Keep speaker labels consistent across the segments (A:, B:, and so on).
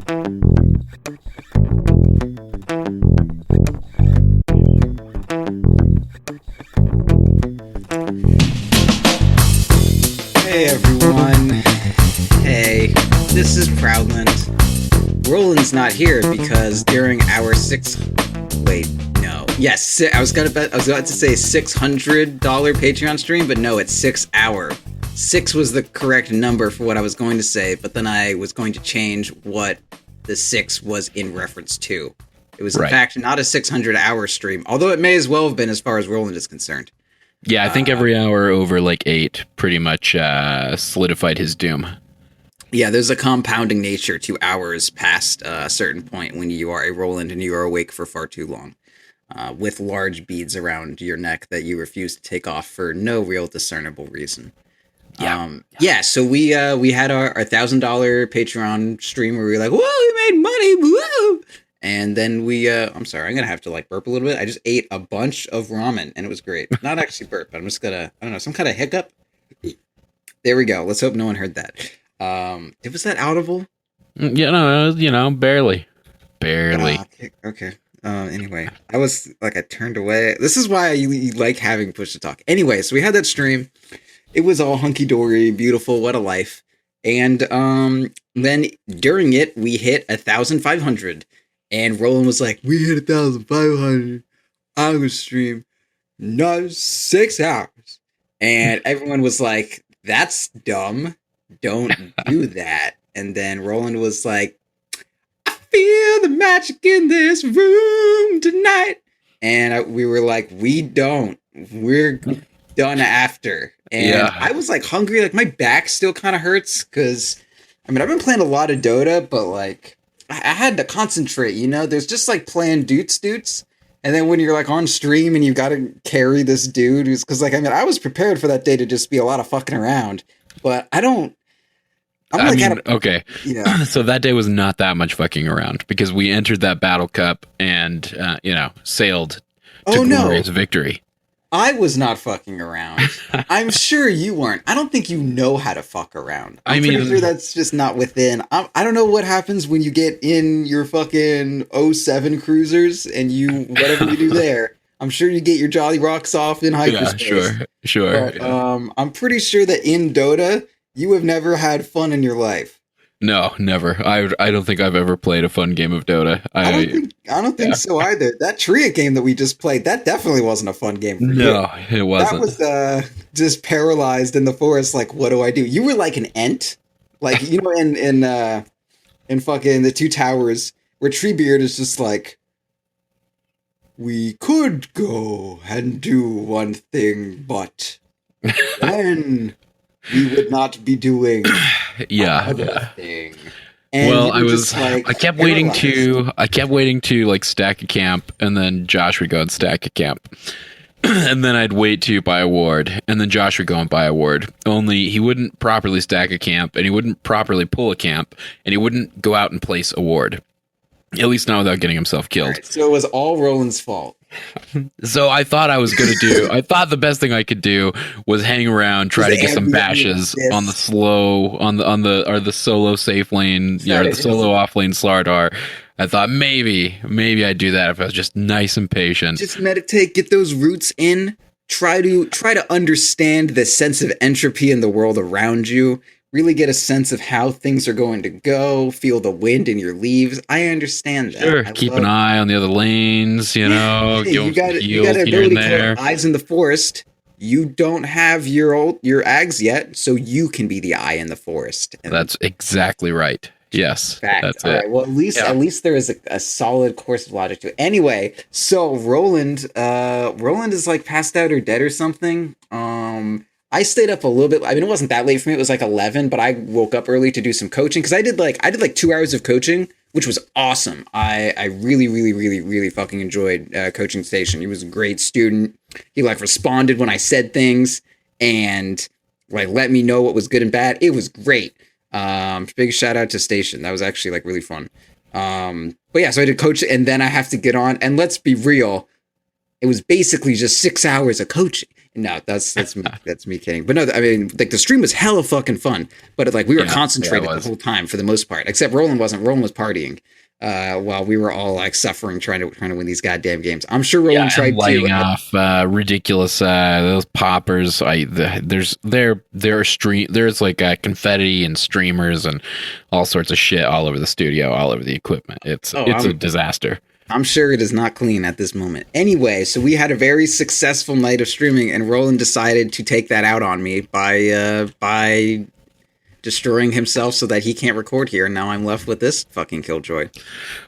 A: Hey everyone. Hey, this is Proudland. Roland's not here because during our I was about to say $600 Patreon stream, but no, it's 6 hour. 6 was the correct number for what I was going to say, but then I was going to change what the 6 was in reference to. It was in fact not a 600-hour stream, although it may as well have been as far as Roland is concerned.
B: Yeah, I think every hour over like 8 pretty much solidified his doom.
A: Yeah, there's a compounding nature to hours past a certain point when you are a Roland and you are awake for far too long, with large beads around your neck that you refuse to take off for no real discernible reason. So we had our $1,000 Patreon stream where we were like, whoa, we made money, whoa! And then I'm sorry, I'm gonna have to like burp a little bit. I just ate a bunch of ramen and it was great. Not actually burp, but I'm just gonna, I don't know, some kind of hiccup. There we go. Let's hope no one heard that. Was that audible? Barely. Okay. Anyway, I turned away. This is why you like having push to talk. Anyway, so we had that stream. It was all hunky-dory, beautiful, what a life. And then during it, we hit 1,500. And Roland was like, we hit 1,500 on the stream, not 6 hours. And everyone was like, that's dumb. Don't do that. And then Roland was like, I feel the magic in this room tonight. And we were like, we don't. We're done after. And I was like hungry. Like my back still kind of hurts because, I've been playing a lot of Dota, but like I had to concentrate, There's just like playing doots. And then when you're like on stream and you got to carry this dude because I was prepared for that day to just be a lot of fucking around, but
B: okay. Yeah. So that day was not that much fucking around because we entered that battle cup and, sailed to glorious victory.
A: I was not fucking around. I'm sure you weren't. I don't think you know how to fuck around. I'm pretty sure that's just not within. I don't know what happens when you get in your fucking 07 cruisers and whatever you do there. I'm sure you get your Jolly Rocks off in hyperspace.
B: Yeah, sure.
A: But, I'm pretty sure that in Dota, you have never had fun in your life.
B: No, never. I don't think I've ever played a fun game of Dota.
A: I don't think so either. That Tria game that we just played, that definitely wasn't a fun game for you.
B: No, it wasn't.
A: That was just paralyzed in the forest. Like, what do I do? You were like an Ent, like in fucking the Two Towers, where Treebeard is just like, we could go and do one thing, but then we would not be doing another thing. And
B: well, I kept waiting to like stack a camp, and then Josh would go and stack a camp. And then I'd wait to buy a ward, and then Josh would go and buy a ward. Only he wouldn't properly stack a camp, and he wouldn't properly pull a camp, and he wouldn't go out and place a ward. At least not without getting himself killed.
A: Right, so it was all Roland's fault.
B: So I thought I thought the best thing I could do was hang around, try to get some bashes on the solo safe lane, or the solo off lane Slardar. I thought maybe I'd do that if I was just nice and patient.
A: Just meditate, get those roots in, try to understand the sense of entropy in the world around you. Really get a sense of how things are going to go, feel the wind in your leaves. I understand that.
B: Sure, keep an eye on the other lanes, you got
A: ability to eyes in the forest. You don't have your ags yet, so you can be the eye in the forest. And
B: that's exactly right. Yes, that's it.
A: Right, well, at least there is a solid course of logic to it. Anyway, so Roland is like passed out or dead or something. I stayed up a little bit. It wasn't that late for me. It was like 11, but I woke up early to do some coaching because I did like 2 hours of coaching, which was awesome. I really, really, really, really fucking enjoyed coaching Station. He was a great student. He like responded when I said things and like let me know what was good and bad. It was great. Big shout out to Station. That was actually like really fun. But yeah, so I did coach and then I have to get on. And let's be real. It was basically just 6 hours of coaching. No, that's me, that's me kidding. But no, I mean, like the stream was hella fucking fun. But like we were concentrated the whole time for the most part. Except Roland wasn't. Roland was partying. While we were all like suffering trying to win these goddamn games. I'm sure Roland tried
B: lighting off ridiculous those poppers. There's like confetti and streamers and all sorts of shit all over the studio, all over the equipment. It's a disaster.
A: I'm sure it is not clean at this moment. Anyway, so we had a very successful night of streaming, and Roland decided to take that out on me by destroying himself so that he can't record here. And now I'm left with this fucking killjoy.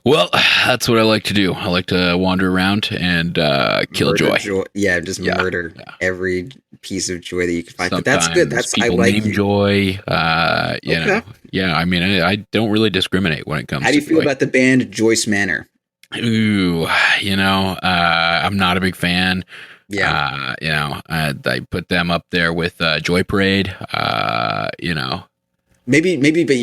B: Well, that's what I like to do. I like to wander around and kill joy.
A: Yeah, just murder every piece of joy that you can find.
B: Sometimes
A: but that's good. That's
B: people
A: I like
B: name joy. You know, yeah. I mean, I don't really discriminate when it comes.
A: How do you feel about the band Joyce Manor?
B: Ooh, you know, I'm not a big fan.
A: Yeah,
B: you know, I put them up there with Joy Parade. You know,
A: maybe, but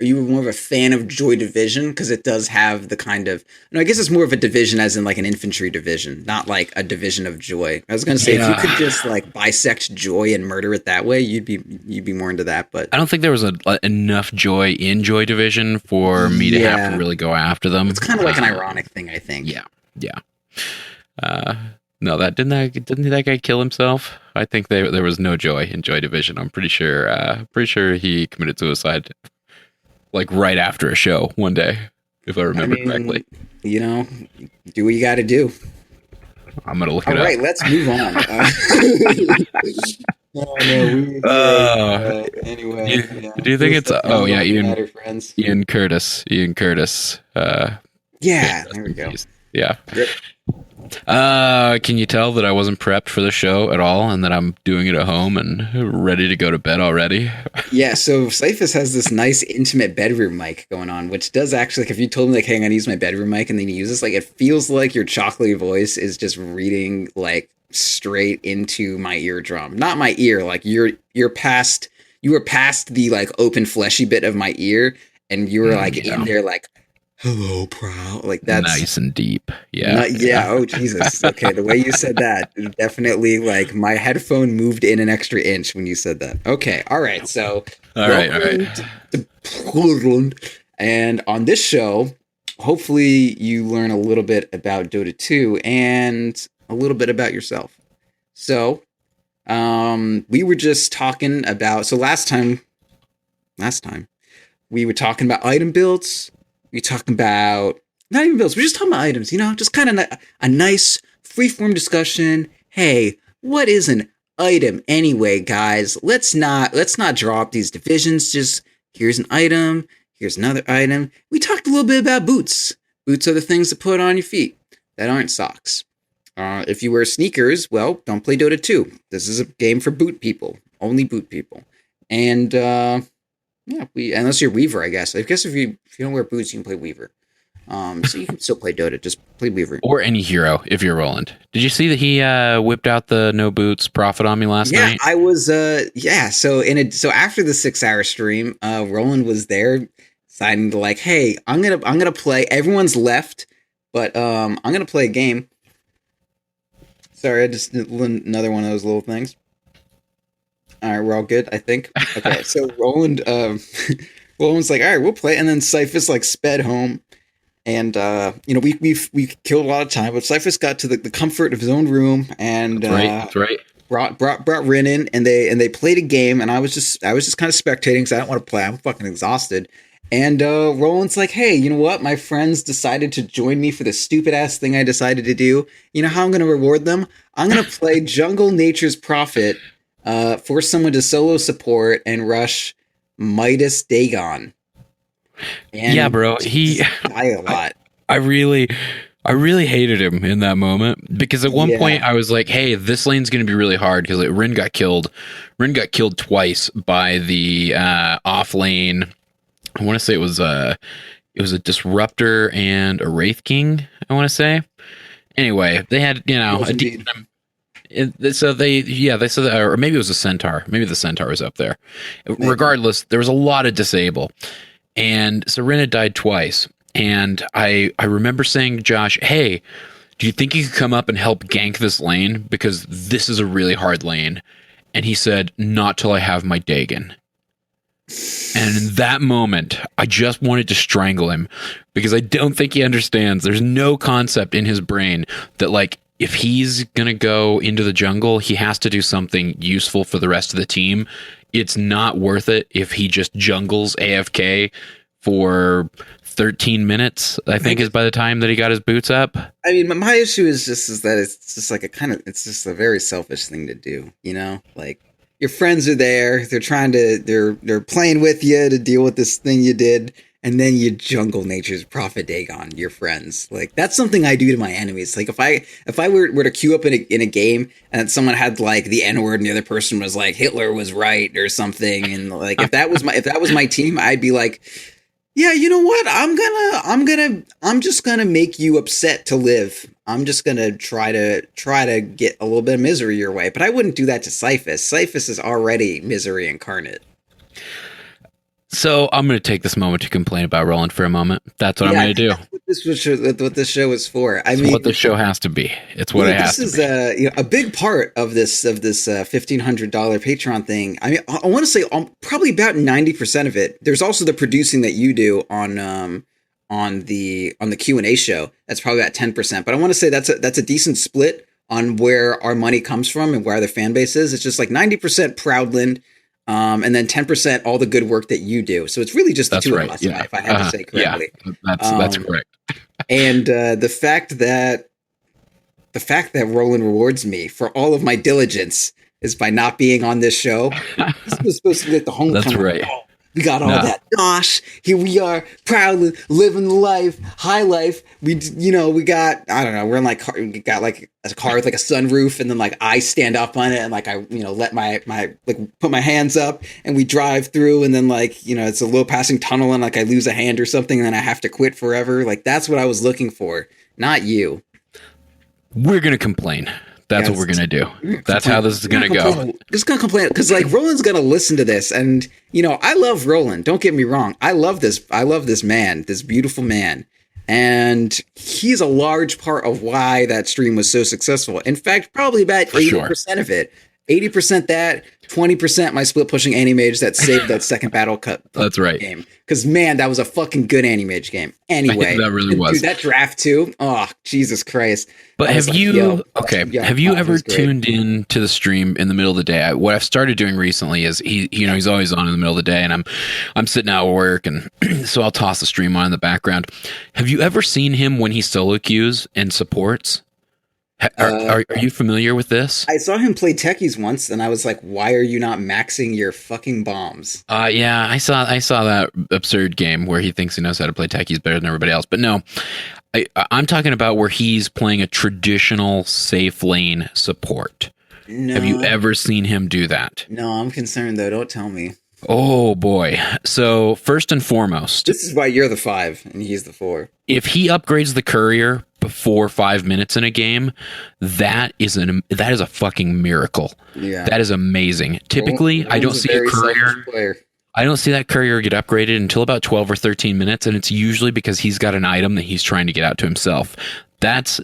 A: are you more of a fan of Joy Division because it does have the kind of? No, I guess it's more of a division, as in like an infantry division, not like a division of Joy. I was gonna say if you could just like bisect Joy and murder it that way, you'd be more into that. But
B: I don't think there was enough joy in Joy Division for me to have to really go after them.
A: It's kind of like an ironic thing, I think.
B: Yeah. No, didn't that guy kill himself? I think there was no joy in Joy Division. I'm pretty sure he committed suicide, like right after a show one day, if I remember correctly.
A: You know, do what you got to do.
B: I'm gonna look it up.
A: All right, let's move on. Anyway,
B: do you think it's? Ian Curtis.
A: Yeah, there we go.
B: Yeah. Can you tell that I wasn't prepped for the show at all and that I'm doing it at home and ready to go to bed already?
A: Yeah, so Cyphus has this nice intimate bedroom mic going on, which does actually, like, if you told me, like, hey, I'm going to use my bedroom mic and then you use this, like, it feels like your chocolatey voice is just reading, like, straight into my eardrum. Not my ear, like, you were past the, like, open fleshy bit of my ear and you were, like, in there, like, hello, Proud. Like that's
B: nice and deep. Yeah.
A: Oh, Jesus. Okay. The way you said that, definitely like my headphone moved in an extra inch when you said that. Okay. All right. So,
B: all right.
A: To Proudland. And on this show, hopefully you learn a little bit about Dota 2 and a little bit about yourself. So, we were just talking about, so last time we were talking about item builds. We're talking about, not even builds, we're just talking about items, you know, just kind of a nice freeform discussion. Hey, what is an item anyway, guys? Let's not draw up these divisions. Just here's an item, here's another item. We talked a little bit about boots. Boots are the things to put on your feet that aren't socks. If you wear sneakers, well, don't play Dota 2. This is a game for boot people, only boot people. And, yeah, unless you're Weaver, I guess. I guess if you don't wear boots, you can play Weaver. So you can still play Dota, just play Weaver.
B: Or any hero, if you're Roland. Did you see that he whipped out the no boots profit on me last night?
A: Yeah, I was, so after the 6-hour stream, Roland was there, deciding to like, hey, I'm gonna play, everyone's left, but I'm gonna play a game. Sorry, I just did another one of those little things. All right, we're all good, I think. Okay, so Roland's like, all right, we'll play. And then Cyphus like sped home. And, we killed a lot of time, but Cyphus got to the comfort of his own room and
B: that's right.
A: brought Rin in and they played a game. And I was just kind of spectating because I don't want to play. I'm fucking exhausted. And Roland's like, hey, you know what? My friends decided to join me for the stupid ass thing I decided to do. You know how I'm going to reward them? I'm going to play Jungle Nature's Prophet. Force someone to solo support and rush Midas Dagon. And
B: yeah, bro. He
A: die a lot.
B: I really hated him in that moment because at one point I was like, "Hey, this lane's going to be really hard because Rin got killed. Rin got killed twice by the off lane. I want to say it was a Disruptor and a Wraith King. I want to say. Anyway, they had a decent. So they said that, or maybe it was a Centaur. Maybe the Centaur was up there. Maybe. Regardless, there was a lot of disable, and Serena died twice. And I remember saying to Josh, "Hey, do you think you could come up and help gank this lane? Because this is a really hard lane. And he said, not till I have my Dagon. And in that moment, I just wanted to strangle him because I don't think he understands. There's no concept in his brain that, like, if he's going to go into the jungle, he has to do something useful for the rest of the team. It's not worth it if he just jungles AFK for 13 minutes, I think, is by the time that he got his boots up.
A: I mean, my issue is that it's just like it's just a very selfish thing to do, you know? Like, your friends are there, they're playing with you to deal with this thing you did, and then you jungle nature's Prophet Dagon, your friends. Like, that's something I do to my enemies. Like, if I were to queue up in a game and someone had like the N-word and the other person was like Hitler was right or something, and like if that was my team, I'd be like, yeah, you know what? I'm just gonna make you upset to live. I'm just gonna try to get a little bit of misery your way. But I wouldn't do that to Cyphus. Cyphus is already misery incarnate.
B: So I'm going to take this moment to complain about Roland for a moment. That's what I'm going to do.
A: That's what this show is for. I mean,
B: what the show has to be. It's what it has to be.
A: This is a big part of this $1,500 Patreon thing. I mean, I want to say probably about 90% of it. There's also the producing that you do on the Q&A show. That's probably about 10%. But I want to say that's a decent split on where our money comes from and where the fan base is. It's just like 90% Proudland. And then 10% all the good work that you do. So it's really just the two of us, if I had to say correctly.
B: Yeah, that's correct.
A: And the fact that Roland rewards me for all of my diligence is by not being on this show. This was supposed to be like the homecoming.
B: That's right.
A: Oh, we got all that. Gosh, here we are, proudly living the life, high life. We got, I don't know, we're in like, we got like a car with like a sunroof, and then like I stand up on it and like I, let my like put my hands up and we drive through, and then like, it's a low passing tunnel and like I lose a hand or something and then I have to quit forever. Like, that's what I was looking for, not you.
B: We're going to complain. That's what we're going to do. That's how this is going to go.
A: Just going to complain because like Roland's going to listen to this, and I love Roland. Don't get me wrong. I love this man, this beautiful man. And he's a large part of why that stream was so successful. In fact, probably about 80% of it. 80% that, 20% my split pushing Anti-Mage that saved that second battle cut.
B: That's right.
A: Game. Because, man, that was a fucking good Anti-Mage game. Anyway.
B: That really was.
A: Dude, that draft too. Oh, Jesus Christ.
B: But have you ever tuned in to the stream in the middle of the day? What I've started doing recently is he's always on in the middle of the day, and I'm sitting out at work, and so I'll toss the stream on in the background. Have you ever seen him when he solo queues and supports? Are you familiar with this?
A: I saw him play techies once, and I was like, "Why are you not maxing your fucking bombs?"
B: Yeah, I saw that absurd game where he thinks he knows how to play techies better than everybody else. But no, I'm talking about where he's playing a traditional safe lane support. No. Have you ever seen him do that?
A: No, I'm concerned though. Don't tell me.
B: Oh boy. So first and foremost,
A: this is why you're the 5 and he's the 4.
B: If he upgrades the courier before 5 minutes in a game, that is a fucking miracle. Yeah. That is amazing. Typically, I don't see a courier. I don't see that courier get upgraded until about 12 or 13 minutes, and it's usually because he's got an item that he's trying to get out to himself. That's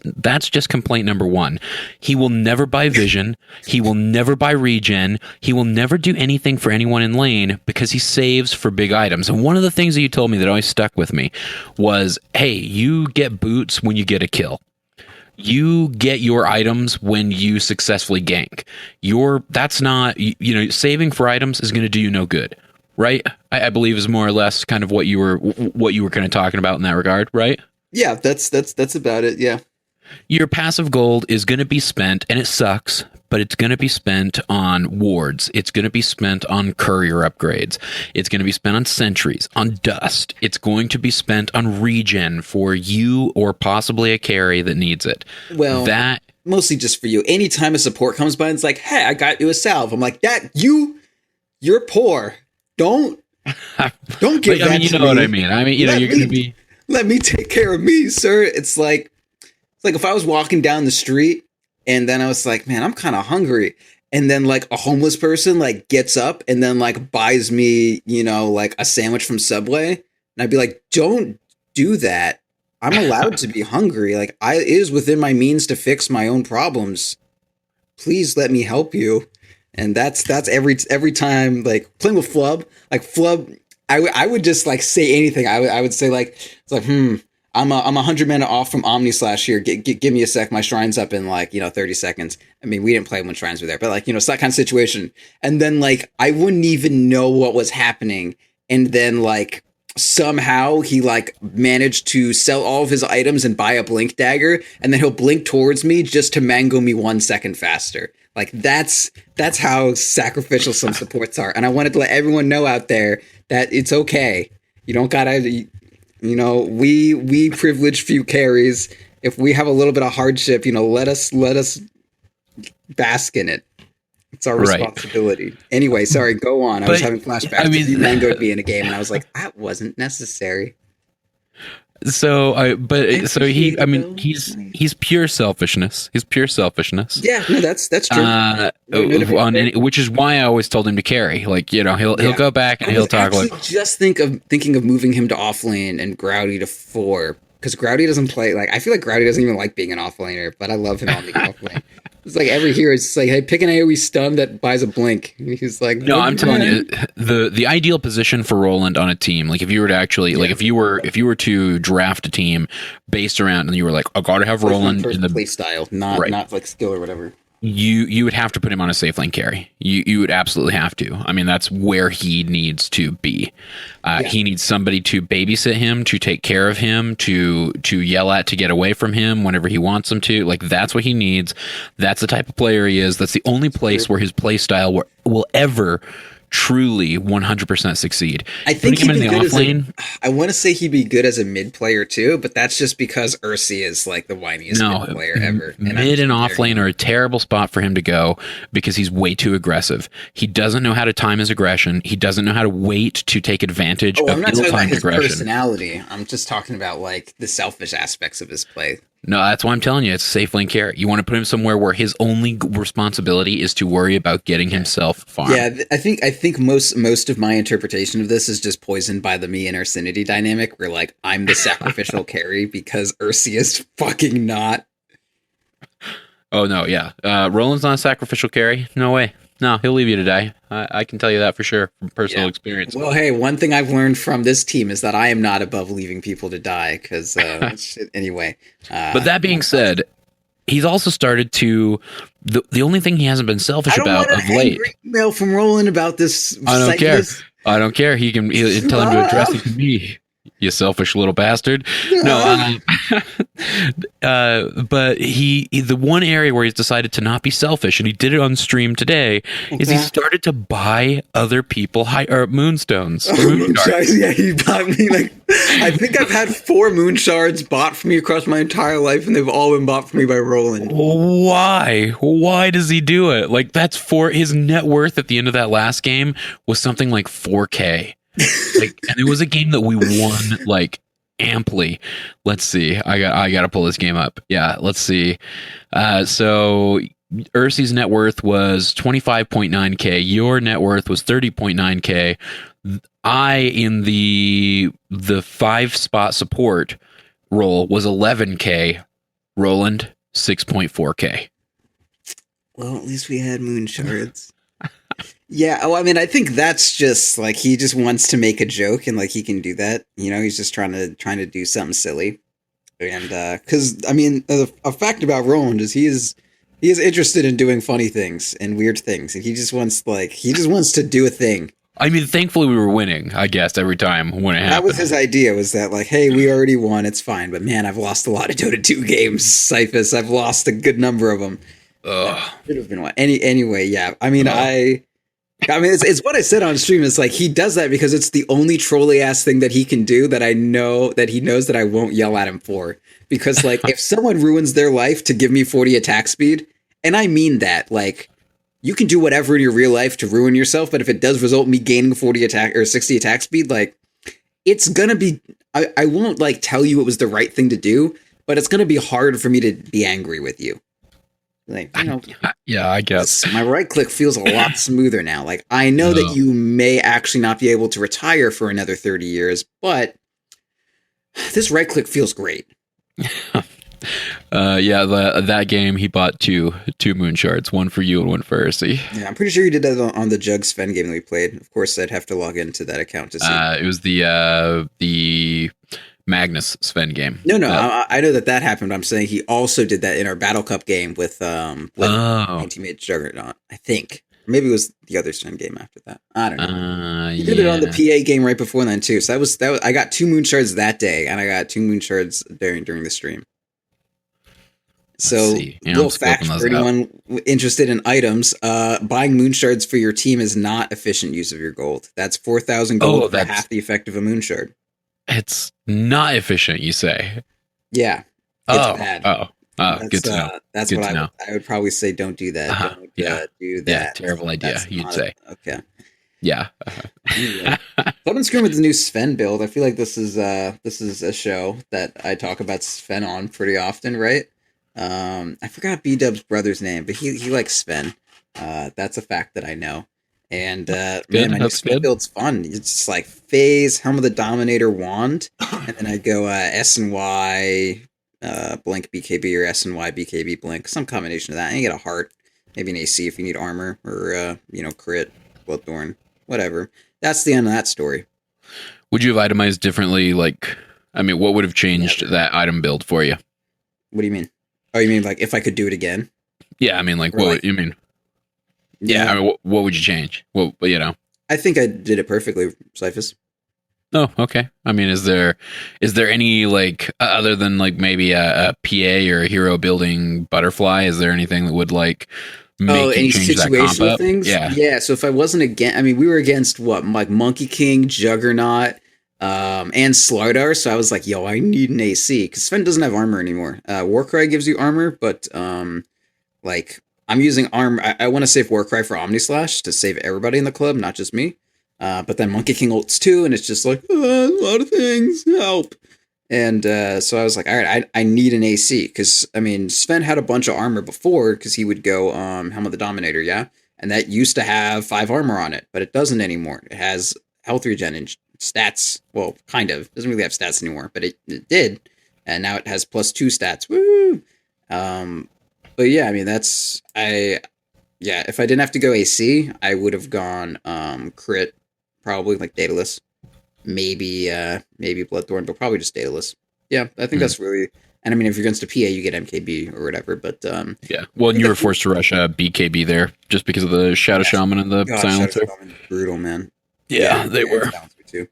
B: just complaint number 1. He will never buy vision. He will never buy regen. He will never do anything for anyone in lane because he saves for big items. And one of the things that you told me that always stuck with me was, hey, you get boots when you get a kill. You get your items when you successfully gank. That's not, saving for items is going to do you no good, right? I believe is more or less kind of what you were kind of talking about in that regard, right?
A: Yeah, that's about it. Yeah.
B: Your passive gold is going to be spent, and it sucks, but it's going to be spent on wards. It's going to be spent on courier upgrades. It's going to be spent on sentries, on dust. It's going to be spent on regen for you or possibly a carry that needs it.
A: Well, that mostly just for you. Anytime a support comes by and it's like, hey, I got you a salve. I'm like, you're poor. Don't give that to me.
B: You know what I mean. You're going to be...
A: Let me take care of me, sir. It's like if I was walking down the street and then I was like, man, I'm kind of hungry. And then like a homeless person like gets up and then like buys me, like a sandwich from Subway. And I'd be like, don't do that. I'm allowed to be hungry. Like, it is within my means to fix my own problems. Please let me help you. And that's every time, like, playing with Flub, like Flub, I would just like say anything. I would say like, it's like, I'm 100 mana off from Omni-Slash here. Give me a sec. My shrine's up in like, 30 seconds. I mean, we didn't play when shrines were there, but like, it's that kind of situation. And then like, I wouldn't even know what was happening. And then like, somehow he like managed to sell all of his items and buy a blink dagger. And then he'll blink towards me just to mango me 1 second faster. Like that's how sacrificial some supports are. And I wanted to let everyone know out there that it's okay. You don't gotta, we privileged few carries. If we have a little bit of hardship, let us bask in it. It's our responsibility. Right. Anyway, sorry, go on. I was having flashbacks. I mean, he mangoed me in a game, and I was like, that wasn't necessary.
B: So, he's pure selfishness. He's pure selfishness.
A: Yeah, no, that's true.
B: Which is why I always told him to carry. Like, he'll go back and he'll talk like.
A: Just thinking of moving him to offlane and Grouty to 4, because Grouty doesn't play. Like, I feel like Grouty doesn't even like being an offlaner, but I love him on the offlane. It's like every hero is just like, hey, pick an AoE stun that buys a blink. And he's like,
B: no, I'm telling you, the ideal position for Roland on a team, like if you were to actually, like if you were to draft a team based around, and you were like, I gotta have Roland
A: in the play style, not like skill or whatever.
B: You would have to put him on a safe lane carry. You would absolutely have to. I mean, that's where he needs to be. He needs somebody to babysit him, to take care of him, to yell at, to get away from him whenever he wants him to. Like, that's what he needs. That's the type of player he is. That's the only place where his play style will ever truly 100% succeed.
A: I think he'd be good lane. I want to say he'd be good as a mid player too, but that's just because Ursi is like the whiniest mid player ever.
B: Mid and off lane are a terrible spot for him to go because he's way too aggressive. He doesn't know how to time his aggression. He doesn't know how to wait to take advantage of ill-timed aggression.
A: Personality. I'm just talking about like the selfish aspects of his play.
B: No, that's why I'm telling you, it's a safe lane carry. You want to put him somewhere where his only responsibility is to worry about getting himself farmed.
A: Yeah, I think most of my interpretation of this is just poisoned by the me and Ursinity dynamic, where like I'm the sacrificial carry because Ursi is fucking not.
B: Oh no, yeah. Roland's not a sacrificial carry. No way. No, he'll leave you to die. I can tell you that for sure from personal experience.
A: Well, hey, one thing I've learned from this team is that I am not above leaving people to die. Because anyway.
B: But that being said, he's also started to. The only thing he hasn't been selfish about of late.
A: Email from Roland about this.
B: I don't care. I don't care. He'll tell him to address it to me. You selfish little bastard. No, but the one area where he's decided to not be selfish, and he did it on stream today, is he started to buy other people moonstones. Moon shards.
A: Yeah, he bought me I think I've had 4 moon shards bought for me across my entire life, and they've all been bought for me by Roland.
B: Why? Why does he do it? Like, that's for his net worth at the end of that last game was something like 4K. And it was a game that we won like amply. Let's see. I got to pull this game up. Yeah, let's see. So Ursi's net worth was 25.9k. Your net worth was 30.9k. I in the 5-spot support role was 11k. Roland 6.4k.
A: Well, at least we had moon shards. Yeah, well, I mean, I think that's just like he just wants to make a joke, and like he can do that. He's just trying to do something silly, and because I mean, a fact about Roland is he is interested in doing funny things and weird things, and he just wants to do a thing.
B: I mean, thankfully we were winning, I guess, every time when it happened.
A: That was his idea, was that like, hey, we already won, it's fine, but man, I've lost a lot of Dota 2 games, Cyphus. I've lost a good number of them. Should have been one. Anyway, yeah. I mean, it's what I said on stream. It's like he does that because it's the only trolly ass thing that he can do that I know that he knows that I won't yell at him for. Because like if someone ruins their life to give me 40 attack speed, and I mean that, like you can do whatever in your real life to ruin yourself, but if it does result in me gaining 40 attack or 60 attack speed, like it's gonna be. I won't like tell you it was the right thing to do, but it's gonna be hard for me to be angry with you. Like,
B: yeah, I guess
A: my right click feels a lot smoother now. Like, I know that you may actually not be able to retire for another 30 years, but this right click feels great.
B: Yeah, that game he bought two moon shards, one for you and one for Ursi.
A: Yeah, I'm pretty sure you did that on the Jug Sven game that we played. Of course, I'd have to log into that account to see.
B: It was the Magnus Sven game.
A: No, I know that happened. I'm saying he also did that in our Battle Cup game with my teammate Juggernaut. I think. Or maybe it was the other Sven game after that. I don't know. He did it on the PA game right before then too. So that was I got 2 moon shards that day, and I got 2 moon shards during the stream. So, little fact for anyone interested in items, buying moon shards for your team is not efficient use of your gold. That's 4,000 gold for half the effect of a moon shard.
B: It's not efficient, you say?
A: Yeah. It's bad.
B: Good to know.
A: That's good what I would probably say. Don't do that. Don't do that.
B: Yeah, terrible idea. You'd say.
A: Okay.
B: Yeah.
A: Anyway. I've been screwing with the new Sven build. I feel like this is a show that I talk about Sven on pretty often, right? I forgot B-Dub's brother's name, but he likes Sven. That's a fact that I know. And man, my new Sven build's fun. It's just like phase, Helm of the Dominator wand, and then I go S and Y blink BKB or S and Y BKB blink, some combination of that. And you get a heart, maybe an AC if you need armor, or crit, Bloodthorn, whatever. That's the end of that story.
B: Would you have itemized differently? Like, I mean, what would have changed that item build for you?
A: What do you mean? Oh, you mean like if I could do it again?
B: Yeah, I mean, like, what you mean? Yeah, I mean, what would you change? Well,
A: I think I did it perfectly, Cyphus.
B: Oh, okay. I mean, is there any, like, other than, like, maybe a PA or a hero building butterfly, is there anything that would, like, make you change that comp up?
A: Things? Yeah, so if I wasn't against, I mean, we were against, what, like, Monkey King, Juggernaut, and Slardar, so I was like, yo, I need an AC, because Sven doesn't have armor anymore. Warcry gives you armor, but, like, I'm using armor, I want to save Warcry for Omnislash to save everybody in the club, not just me. But then Monkey King ults too, and it's just like, a lot of things, help. And so I was like, all right, I need an AC, because, I mean, Sven had a bunch of armor before, because he would go Helm of the Dominator, yeah? And that used to have 5 armor on it, but it doesn't anymore. It has health regen and stats, well, kind of. It doesn't really have stats anymore, but it did. And now it has +2 stats, woo! But yeah, I mean, if I didn't have to go AC, I would have gone crit, probably like Daedalus, maybe Bloodthorn, but probably just Daedalus. Yeah, I think that's really. And I mean, if you're against a PA, you get MKB or whatever. But
B: yeah, well, and you were forced to rush a BKB there just because of the Shadow Shaman and the Silencer.
A: Shadow Shaman, brutal, man.
B: Yeah, they were.
A: Too.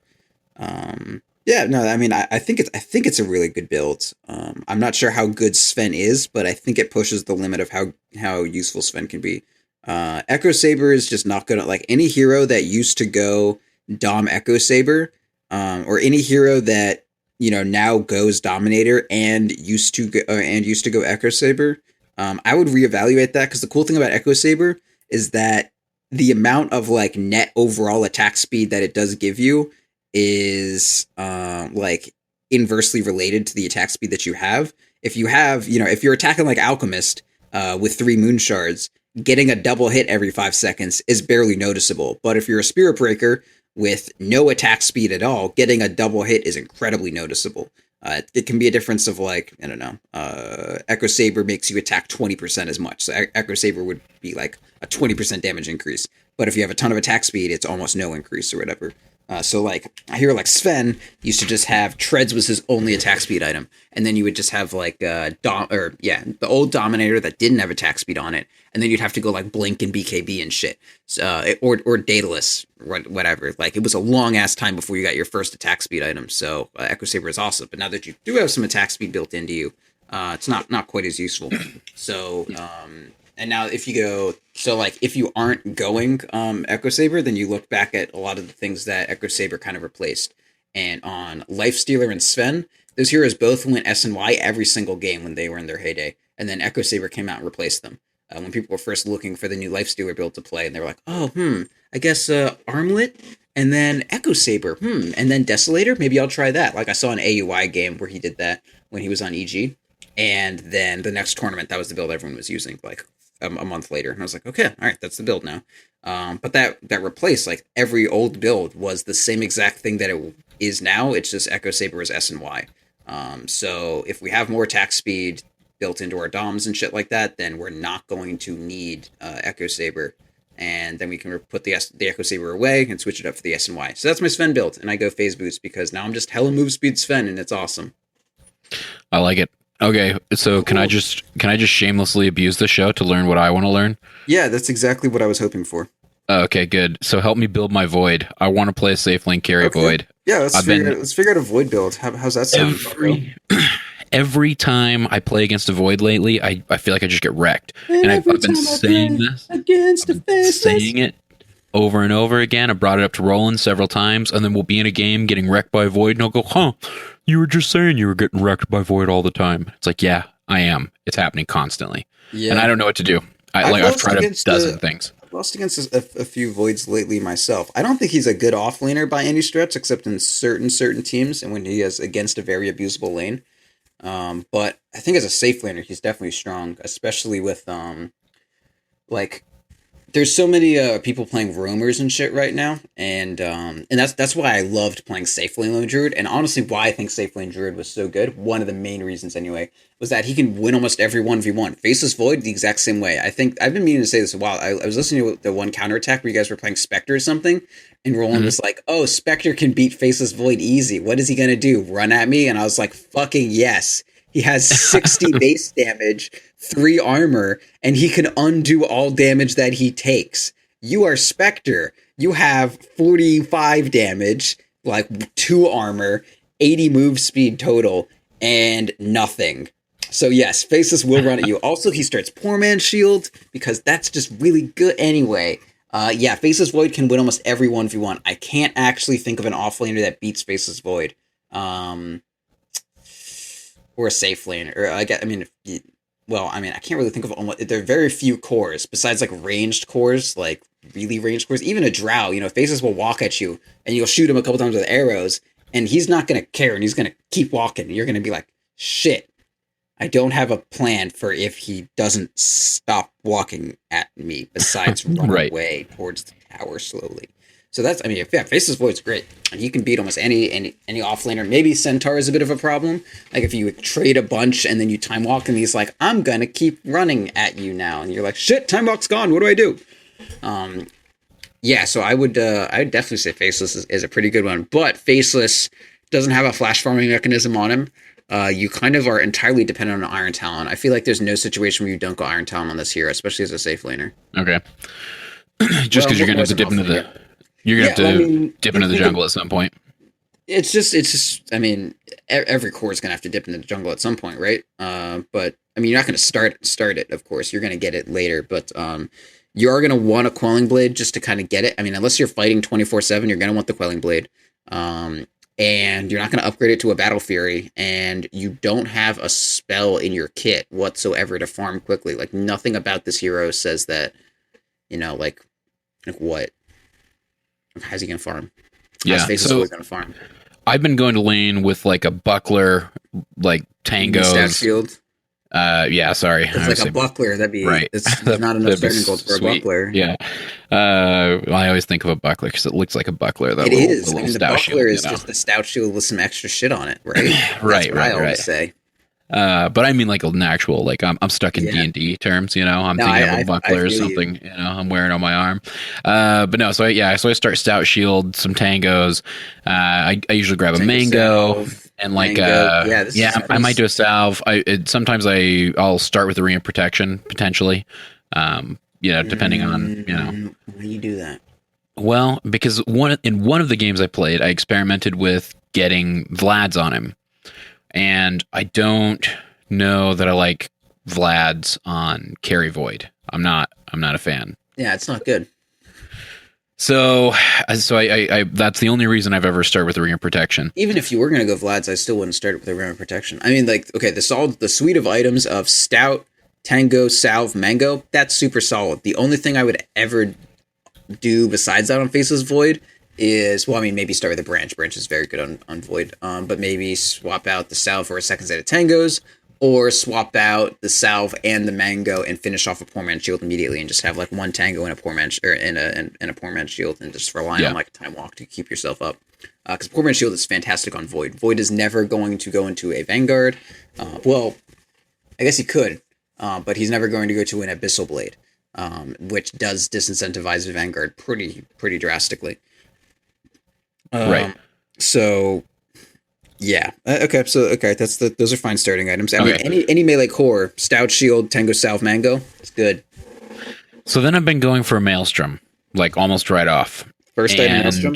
A: Yeah, no, I mean, I think it's a really good build. I'm not sure how good Sven is, but I think it pushes the limit of how useful Sven can be. Echo Saber is just not gonna, like, any hero that used to go Dom Echo Saber, or any hero that now goes Dominator and used to go Echo Saber. I would reevaluate that, because the cool thing about Echo Saber is that the amount of, like, net overall attack speed that it does give you is like inversely related to the attack speed that you have. If you have, if you're attacking like Alchemist with 3 moon shards, getting a double hit every 5 seconds is barely noticeable. But if you're a Spirit Breaker with no attack speed at all, getting a double hit is incredibly noticeable. It can be a difference of, like, I don't know, Echo Saber makes you attack 20% as much. So Echo Saber would be like a 20% damage increase. But if you have a ton of attack speed, it's almost no increase or whatever. So, like, I hear, like, Sven used to just have Treads was his only attack speed item. And then you would just have, like, the old Dominator that didn't have attack speed on it. And then you'd have to go, like, Blink and BKB and shit. Or Daedalus, whatever. Like, it was a long-ass time before you got your first attack speed item. So, Echo Saber is awesome. But now that you do have some attack speed built into you, it's not quite as useful. So, and now if you aren't going Echo Saber, then you look back at a lot of the things that Echo Saber kind of replaced. And on Lifestealer and Sven, those heroes both went S and Y every single game when they were in their heyday. And then Echo Saber came out and replaced them. When people were first looking for the new Lifestealer build to play, and they were like, I guess Armlet, and then Echo Saber, and then Desolator, maybe I'll try that. Like, I saw an AUI game where he did that when he was on EG. And then the next tournament, that was the build everyone was using, like, a month later, and I was like, okay, all right, that's the build now. But that replaced, like, every old build was the same exact thing that it is now. It's just Echo Saber is S and Y. So if we have more attack speed built into our DOMs and shit like that, then we're not going to need Echo Saber. And then we can put the Echo Saber away and switch it up for the S and Y. So that's my Sven build, and I go phase boost because now I'm just hella move speed Sven, and it's awesome.
B: I like it. Okay, so cool. Can I just shamelessly abuse the show to learn what I want to learn?
A: Yeah, that's exactly what I was hoping for.
B: Okay, good. So help me build my Void. I want to play a safe lane carry Void.
A: Yeah, let's figure out a Void build. How's that sound?
B: Every time I play against a Void lately, I feel like I just get wrecked. And I've been saying this. Saying it over and over again. I brought it up to Roland several times, and then we'll be in a game getting wrecked by Void, and I'll go, huh, you were just saying you were getting wrecked by Void all the time. It's like, yeah, I am. It's happening constantly. Yeah. And I don't know what to do. I've tried a dozen things. I've
A: lost against a few Voids lately myself. I don't think he's a good offlaner by any stretch, except in certain teams, and when he is against a very abusable lane. But I think as a safe laner, he's definitely strong, especially with, there's so many people playing roamers and shit right now, and that's why I loved playing safe lane Lone Druid, and honestly why I think safe lane Druid was so good, one of the main reasons anyway, was that he can win almost every 1v1. Faceless Void the exact same way. I think, I've been meaning to say this a while, I was listening to the one counterattack where you guys were playing Spectre or something, and Roland was like, oh, Spectre can beat Faceless Void easy, what is he gonna do, run at me? And I was like, fucking yes. He has 60 base damage, 3 armor, and he can undo all damage that he takes. You are Spectre. You have 45 damage, 2 armor, 80 move speed total, and nothing. So yes, Faceless will run at you. Also, he starts Poor Man's Shield, because that's just really good anyway. Yeah, Faceless Void can win almost every 1v1. I can't actually think of an offlaner that beats Faceless Void. Or a safe lane, or I can't really think of. There are very few cores besides ranged cores, really ranged cores. Even a drow, Faceless will walk at you, and you'll shoot him a couple times with arrows, and he's not gonna care, and he's gonna keep walking. You're gonna be like, shit, I don't have a plan for if he doesn't stop walking at me. Besides run away towards the tower slowly. So that's, Faceless Void's great. And he can beat almost any offlaner. Maybe Centaur is a bit of a problem. If you trade a bunch and then you time walk and he's like, I'm gonna keep running at you now. And you're like, shit, time walk's gone. What do I do? Yeah, so I would definitely say Faceless is a pretty good one. But Faceless doesn't have a flash farming mechanism on him. You kind of are entirely dependent on Iron Talon. I feel like there's no situation where you don't go Iron Talon on this hero, especially as a safe laner.
B: Okay. Just because you're gonna have to dip into the... You're going to have to dip into the jungle at some point.
A: It's just, every core is going to have to dip into the jungle at some point, right? But, you're not going to start it, of course. You're going to get it later. But you are going to want a Quelling Blade just to kind of get it. Unless you're fighting 24/7, you're going to want the Quelling Blade. And you're not going to upgrade it to a Battle Fury. And you don't have a spell in your kit whatsoever to farm quickly. Nothing about this hero says that, what? How's he gonna farm?
B: Yeah,
A: so gonna farm.
B: I've been going to lane with a buckler, tangos.
A: Stat shield.
B: Yeah, sorry.
A: It's a buckler. That'd be right. It's not enough starting gold for a buckler.
B: Yeah. I always think of a buckler because it looks like a buckler.
A: It is. The buckler shield, is just a stout shield with some extra shit on it, right?
B: Right.
A: I always say.
B: But I mean an actual, I'm stuck in D&D terms, I'm thinking of a buckler or something, I'm wearing on my arm. But no, so I start stout shield, some tangos. I usually grab a mango and I might do a salve. Sometimes I'll start with arena protection potentially. Depending on,
A: Why you do that?
B: Well, because in one of the games I played, I experimented with getting Vlad's on him. And I don't know that I like Vlad's on carry Void. I'm not a fan.
A: Yeah, it's not good.
B: So I that's the only reason I've ever started with the Ring of Protection.
A: Even if you were going to go Vlad's, I still wouldn't start with the Ring of Protection. The suite of items of Stout, Tango, Salve, Mango, that's super solid. The only thing I would ever do besides that on Faceless Void is, maybe start with a Branch. Branch is very good on Void. But maybe swap out the Salve for a second set of Tangos, or swap out the salve and the mango and finish off a poor man's shield immediately and just have like one tango and a poor man's or in a poor man's shield and just rely on like a time walk to keep yourself up. Because poor man's shield is fantastic on Void. Void is never going to go into a Vanguard. Well, I guess he could, but he's never going to go to an Abyssal Blade, which does disincentivize the Vanguard pretty drastically.
B: Right.
A: So. Yeah. Okay. So those are fine starting items. I mean, any melee core, stout shield, tango, salve, mango, it's good.
B: So then I've been going for a maelstrom, like almost right off.
A: First item maelstrom.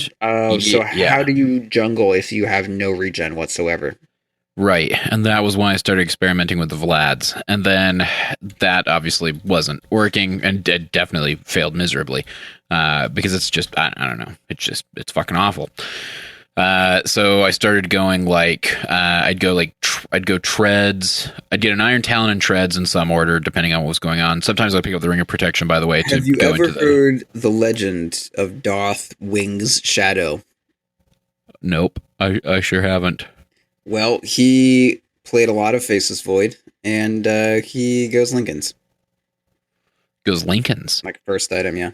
A: So how do you jungle if you have no regen whatsoever?
B: Right, and that was when I started experimenting with the Vlads, and then that obviously wasn't working, and it definitely failed miserably because it's just I don't know, it's fucking awful. So I started going like I'd go treads. I'd get an Iron Talon and treads in some order depending on what was going on. Sometimes I'd pick up the Ring of Protection. By the way,
A: have you ever heard the legend of Doth Wings Shadow?
B: Nope, I sure haven't.
A: Well, he played a lot of Faceless Void, and he goes Lincolns.
B: Goes Lincolns,
A: like first item, yeah.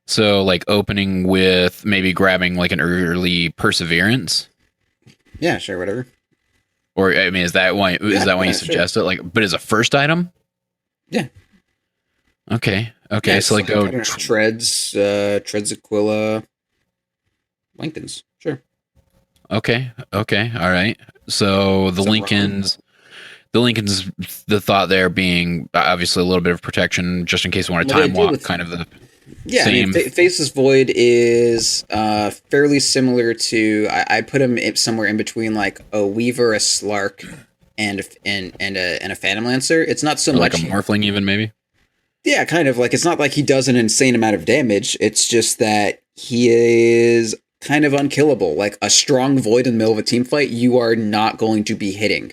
B: So, like, opening with maybe grabbing, like, an early Perseverance?
A: Yeah, sure, whatever.
B: Or, I mean, is that why you suggest it? Like, but as a first item?
A: Yeah.
B: Okay, yeah, so, like, go...
A: Treads, Aquila, Lincolns, sure.
B: Okay, all right. So, the Lincolns... The thought there being, obviously, a little bit of protection, just in case you want to time walk, kind of the...
A: Yeah,
B: same.
A: I mean, Faceless Void is fairly similar to. I put him somewhere in between, like a Weaver, a Slark, and a Phantom Lancer. It's not so much
B: like a Morphling, even maybe.
A: Yeah, kind of like it's not like he does an insane amount of damage. It's just that he is kind of unkillable. Like a strong Void in the middle of a team fight, you are not going to be hitting.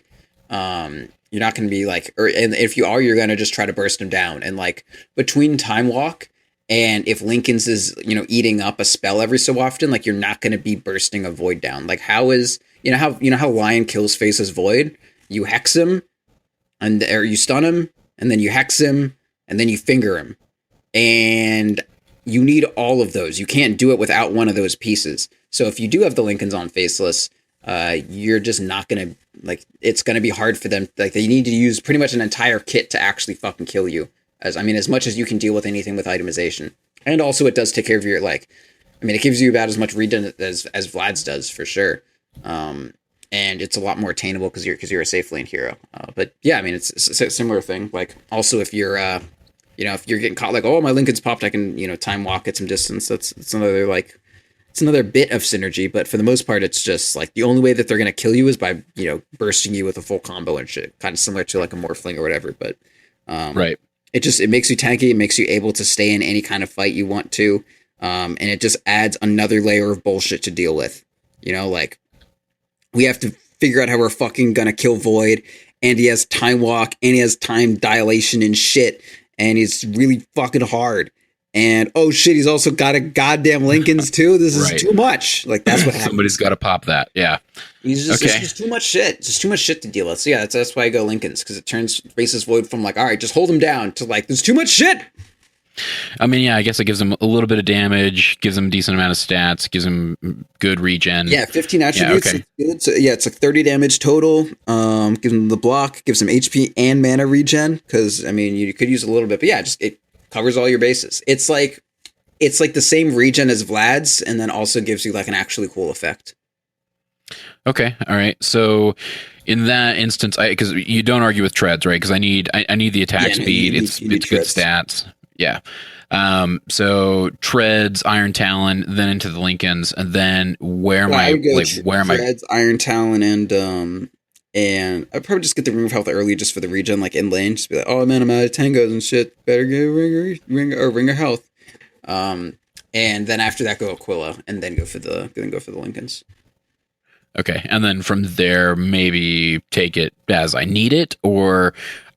A: You're not going to be like, and if you are, you're going to just try to burst him down. And like between Time Walk. And if Lincoln's is, eating up a spell every so often, like you're not going to be bursting a Void down. Like how Lion kills Faceless Void? You hex him, or you stun him, and then you hex him, and then you finger him. And you need all of those. You can't do it without one of those pieces. So if you do have the Lincolns on Faceless, you're just not going to, like, it's going to be hard for them. Like they need to use pretty much an entire kit to actually fucking kill you. As much as you can deal with anything with itemization. And also it does take care of your, it gives you about as much regen as Vlad's does, for sure. And it's a lot more attainable because you're a safe lane hero. But yeah, it's a similar thing. Like, also if you're, if you're getting caught, like, oh, my Lincoln's popped, I can, time walk at some distance. It's another bit of synergy, but for the most part, it's just, like, the only way that they're going to kill you is by, bursting you with a full combo and shit. Kind of similar to, like, a Morphling or whatever, but...
B: right.
A: It makes you tanky. It makes you able to stay in any kind of fight you want to. And it just adds another layer of bullshit to deal with. Like, we have to figure out how we're fucking gonna kill Void. And he has time walk. And he has time dilation and shit. And it's really fucking hard. And, oh shit, he's also got a goddamn Lincoln's too. This is too much. Like, that's what happens.
B: Somebody's got to pop that. Yeah.
A: It's just too much shit. It's just too much shit to deal with. So yeah, that's why I go Lincoln's, because it turns Faceless Void from like, all right, just hold him down, to like, there's too much shit.
B: I guess it gives him a little bit of damage, gives him a decent amount of stats, gives him good regen.
A: Yeah, 15 attributes. Yeah, okay. So, yeah, it's like 30 damage total. Gives him the block, gives him HP and mana regen, because, you could use a little bit, but yeah, it covers all your bases. It's like the same regen as Vlad's, and then also gives you like an actually cool effect.
B: Okay, all right. So in that instance, because you don't argue with treads, right? Because I need the attack speed. It's good stats. Yeah. So treads, Iron Talon, then into the Lincolns, and then where am I? Treads,
A: Iron Talon, and I'd probably just get the Ring of Health early just for the regen, like in lane. Just be like, oh man, I'm out of tangos and shit. Better get Ring of Health. And then after that, go Aquila, and then go for the Lincolns.
B: Okay, and then from there, maybe take it as I need it, or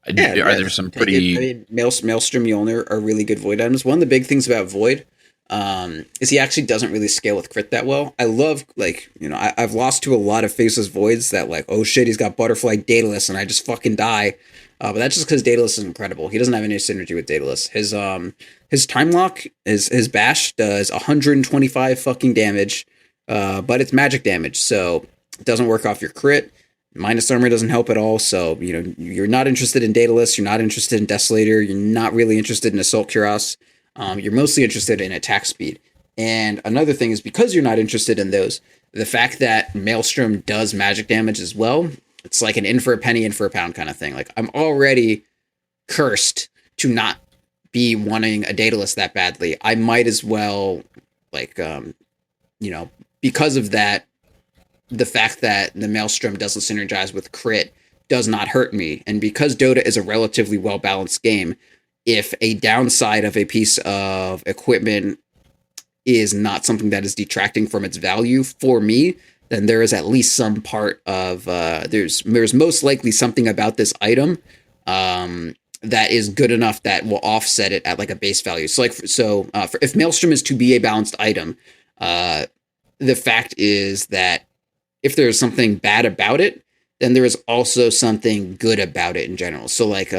B: are there some pretty...
A: Maelstrom, Mjolnir are really good Void items. One of the big things about Void, is he actually doesn't really scale with crit that well. I love, like, I've lost to a lot of Faceless Voids that, like, oh shit, he's got Butterfly Daedalus and I just fucking die. But that's just because Daedalus is incredible. He doesn't have any synergy with Daedalus. His time lock, his bash does 125 fucking damage, but it's magic damage, so it doesn't work off your crit. Minus armor doesn't help at all, so you're not interested in Daedalus, you're not interested in Desolator, you're not really interested in Assault Cuirass. You're mostly interested in attack speed. And another thing is, because you're not interested in those, the fact that Maelstrom does magic damage as well, it's like an in for a penny, in for a pound kind of thing. Like, I'm already cursed to not be wanting a Daedalus that badly. I might as well, like, because of that, the fact that the Maelstrom doesn't synergize with crit does not hurt me. And because Dota is a relatively well-balanced game, if a downside of a piece of equipment is not something that is detracting from its value for me, then there is at least some part of there's most likely something about this item that is good enough that will offset it at like a base value. So if Maelstrom is to be a balanced item, the fact is that if there is something bad about it, then there is also something good about it in general. So like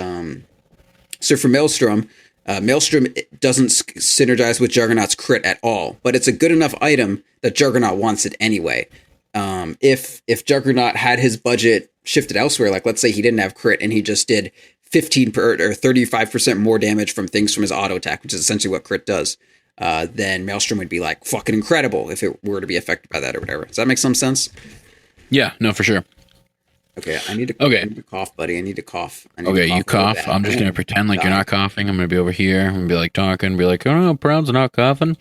A: so for Maelstrom, Maelstrom doesn't synergize with Juggernaut's crit at all, but it's a good enough item that Juggernaut wants it anyway. If Juggernaut had his budget shifted elsewhere, like let's say he didn't have crit and he just did 15% or 35% more damage from things from his auto attack, which is essentially what crit does, then Maelstrom would be like fucking incredible if it were to be affected by that or whatever. Does that make some sense?
B: Yeah, no, for sure.
A: Okay, I need to cough, buddy. I need to cough.
B: You cough. I'm just going to pretend like you're not coughing. I'm going to be over here. I'm going to be like talking, be like, oh, Proud's not coughing.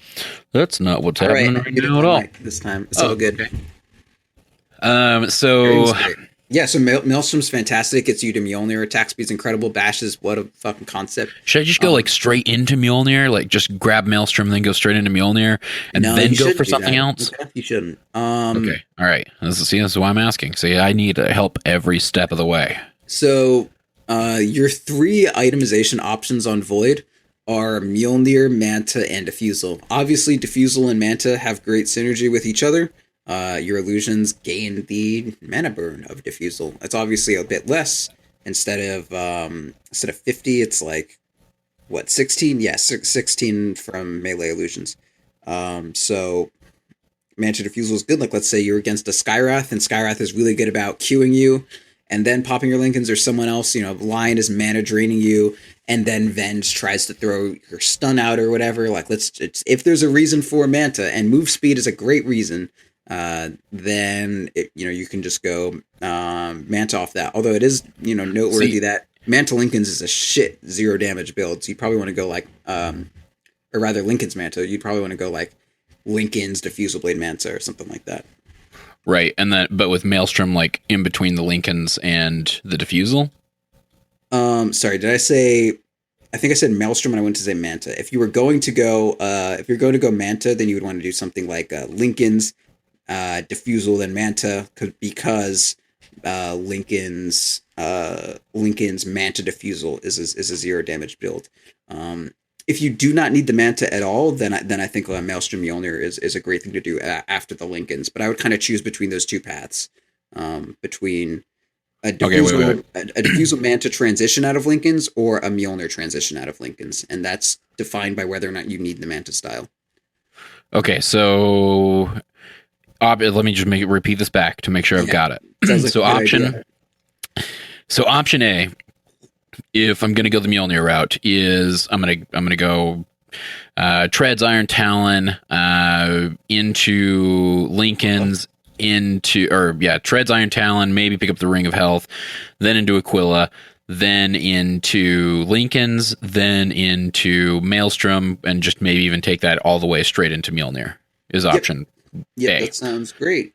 B: That's not what's happening right now at all.
A: This time. It's all good.
B: Okay. So
A: Maelstrom's fantastic. Gets you to Mjolnir. Attack speed's incredible. Bashes, what a fucking concept.
B: Should I just go like straight into Mjolnir? Like just grab Maelstrom and then go straight into Mjolnir and then go for something else?
A: Okay, you shouldn't.
B: Okay. All right. This is why I'm asking. See, I need help every step of the way.
A: So your three itemization options on Void are Mjolnir, Manta, and Diffusal. Obviously, Diffusal and Manta have great synergy with each other. Your illusions gain the mana burn of Diffusal. It's obviously a bit less. Instead of 50, it's like, what, 16? Yeah, 16 from melee illusions. So Manta Diffusal is good. Like, let's say you're against a Skywrath, and Skywrath is really good about queuing you, and then popping your Lincolns, or someone else, Lion is mana draining you, and then Venge tries to throw your stun out or whatever. Like, if there's a reason for Manta, and move speed is a great reason, then you can just go Manta off that. Although it is noteworthy that Manta Lincolns is a shit 0 damage build, so you probably want to go like or rather Lincoln's Manta. You'd probably want to go like Lincoln's Diffusal Blade Manta or something like that.
B: Right, but with Maelstrom like in between the Lincolns and the Diffusal.
A: Sorry, did I say? I think I said Maelstrom and I went to say Manta. If you're going to go Manta, then you would want to do something like Lincoln's Diffusal, then Manta, because Lincoln's Manta Diffusal is a 0 damage build. If you do not need the Manta at all, then I think Maelstrom Mjolnir is a great thing to do after the Lincolns. But I would kind of choose between those two paths, between a Diffusal Manta transition out of Lincolns or a Mjolnir transition out of Lincolns, and that's defined by whether or not you need the Manta style.
B: Okay, so let me just repeat this back to make sure I've got it. So option A, if I'm going to go the Mjolnir route, is I'm going to go Treads, Iron Talon into Lincoln's Treads, Iron Talon, maybe pick up the Ring of Health, then into Aquila, then into Lincoln's, then into Maelstrom, and just maybe even take that all the way straight into Mjolnir is option A.
A: That sounds great.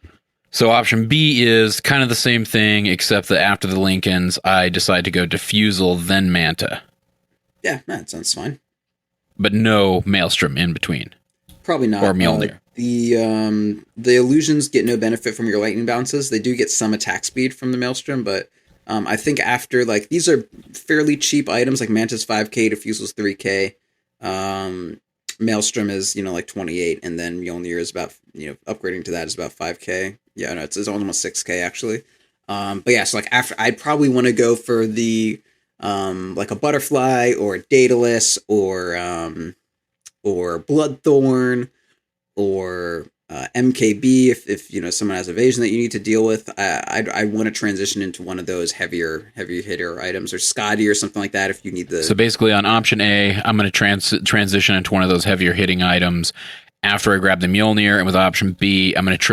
B: So option B is kind of the same thing, except that after the Lincolns, I decide to go Diffusal, then Manta.
A: Yeah, that sounds fine.
B: But no Maelstrom in between.
A: Probably not.
B: Or Mjolnir.
A: The illusions get no benefit from your lightning bounces. They do get some attack speed from the Maelstrom, but I think after, like, these are fairly cheap items, like Manta's 5k, Diffusal's 3k. Maelstrom is, like 28, and then Mjolnir is about, upgrading to that is about 5k. Yeah, no, it's almost 6k actually. But yeah, so like after, I'd probably want to go for the like a Butterfly or a Daedalus or Bloodthorn or MKB if someone has evasion that you need to deal with. I want to transition into one of those heavy hitter items, or Scotty or something like that if you need the.
B: So basically, on option A, I'm going to transition into one of those heavier hitting items after I grab the Mjolnir, and with option B, I'm going to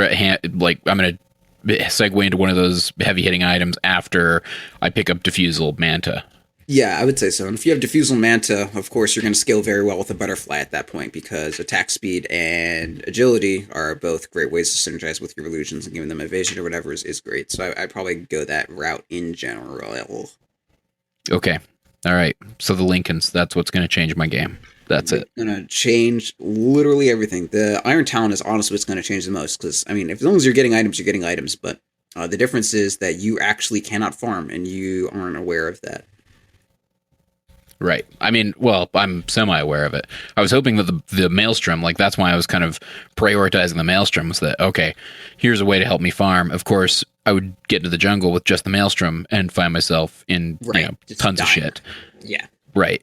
B: segue into one of those heavy hitting items after I pick up Diffusal Manta.
A: Yeah, I would say so. And if you have Diffusal Manta, of course, you're going to scale very well with a Butterfly at that point, because attack speed and agility are both great ways to synergize with your illusions, and giving them evasion or whatever is great. So I'd probably go that route in general.
B: Okay. All right. So the Lincolns, that's what's going to change my game. That's it.
A: Going to change literally everything. The Iron Talon is honestly what's going to change the most, because, I mean, as long as you're getting items, you're getting items, but the difference is that you actually cannot farm, and you aren't aware of that.
B: Right. I mean, well, I'm semi-aware of it. I was hoping that the Maelstrom, like, that's why I was kind of prioritizing the Maelstrom, was that, okay, here's a way to help me farm. Of course, I would get into the jungle with just the Maelstrom and find myself in tons of shit.
A: Yeah.
B: Right.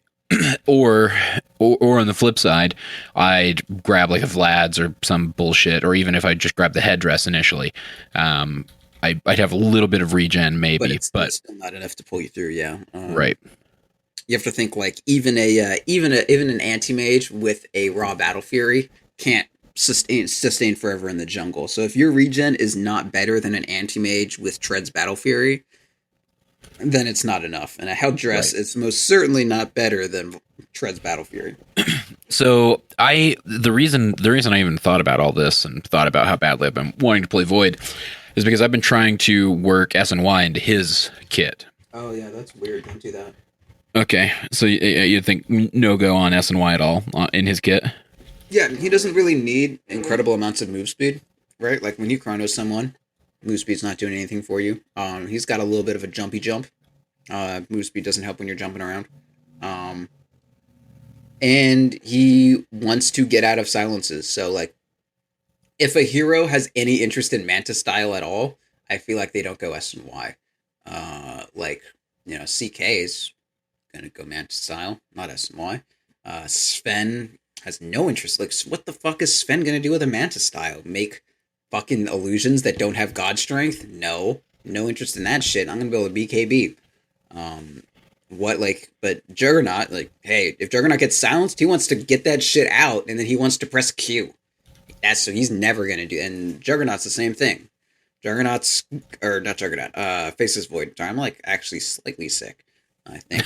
B: or on the flip side, I'd grab like a Vlad's or some bullshit, or even if I just grab the headdress initially, I'd have a little bit of regen maybe, but
A: it's still not enough to pull you through. Yeah.
B: Right.
A: You have to think like even an anti-mage with a raw battle fury can't sustain forever in the jungle. So if your regen is not better than an anti-mage with Tread's battle fury, then it's not enough. And a headdress is most certainly not better than Tread's battle fury.
B: So the reason I even thought about all this and thought about how badly I've been wanting to play Void is because I've been trying to work SNY into his kit.
A: Oh yeah, that's weird. Don't do that.
B: Okay, so you'd think no go on SNY at all in his kit?
A: Yeah, he doesn't really need incredible amounts of move speed, right? Like when you chrono someone, move speed's not doing anything for you. He's got a little bit of a jumpy jump. Move speed doesn't help when you're jumping around. And he wants to get out of silences. So, like, if a hero has any interest in Manta style at all, I feel like they don't go S and Y. CK is gonna go Manta style, not S and Y. Sven has no interest. Like, what the fuck is Sven gonna do with a Manta style? Make fucking illusions that don't have god strength? No interest in that shit. I'm gonna build a BKB. But Juggernaut, like, hey, if Juggernaut gets silenced, he wants to get that shit out, and then he wants to press Q. So he's never gonna do. And Juggernaut's the same thing. Faceless Void. Sorry, I'm like actually slightly sick, I think.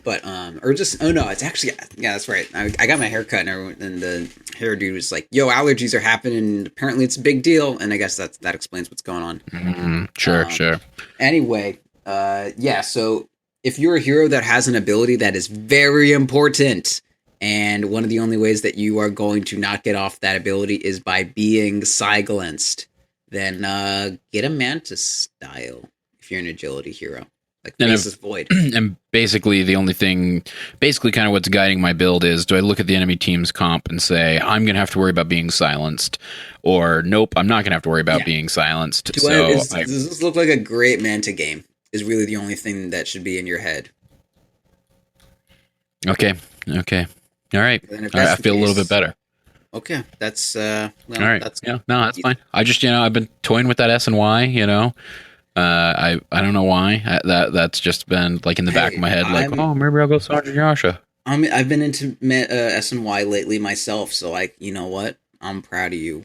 A: But it's actually, yeah, that's right. I got my hair cut, and the hair dude was like, "Yo, allergies are happening, and apparently it's a big deal." And I guess that explains what's going on.
B: Mm-hmm. Sure.
A: Anyway, so if you're a hero that has an ability that is very important, and one of the only ways that you are going to not get off that ability is by being silenced, then get a Manta style if you're an agility hero. Like Faceless Void.
B: And basically kind of what's guiding my build is, do I look at the enemy team's comp and say, I'm going to have to worry about being silenced? Or, nope, I'm not going to have to worry about being silenced. Does
A: this look like a great Manta game? Is really the only thing that should be in your head.
B: Okay. All right. I feel a little bit better.
A: Okay. That's,
B: all right. That's fine. I just, I've been toying with that SNY, I don't know why that's just been like in the back of my head, like, maybe I'll go Sergeant Yasha.
A: I've been into SNY lately myself, so like, you know what? I'm proud of you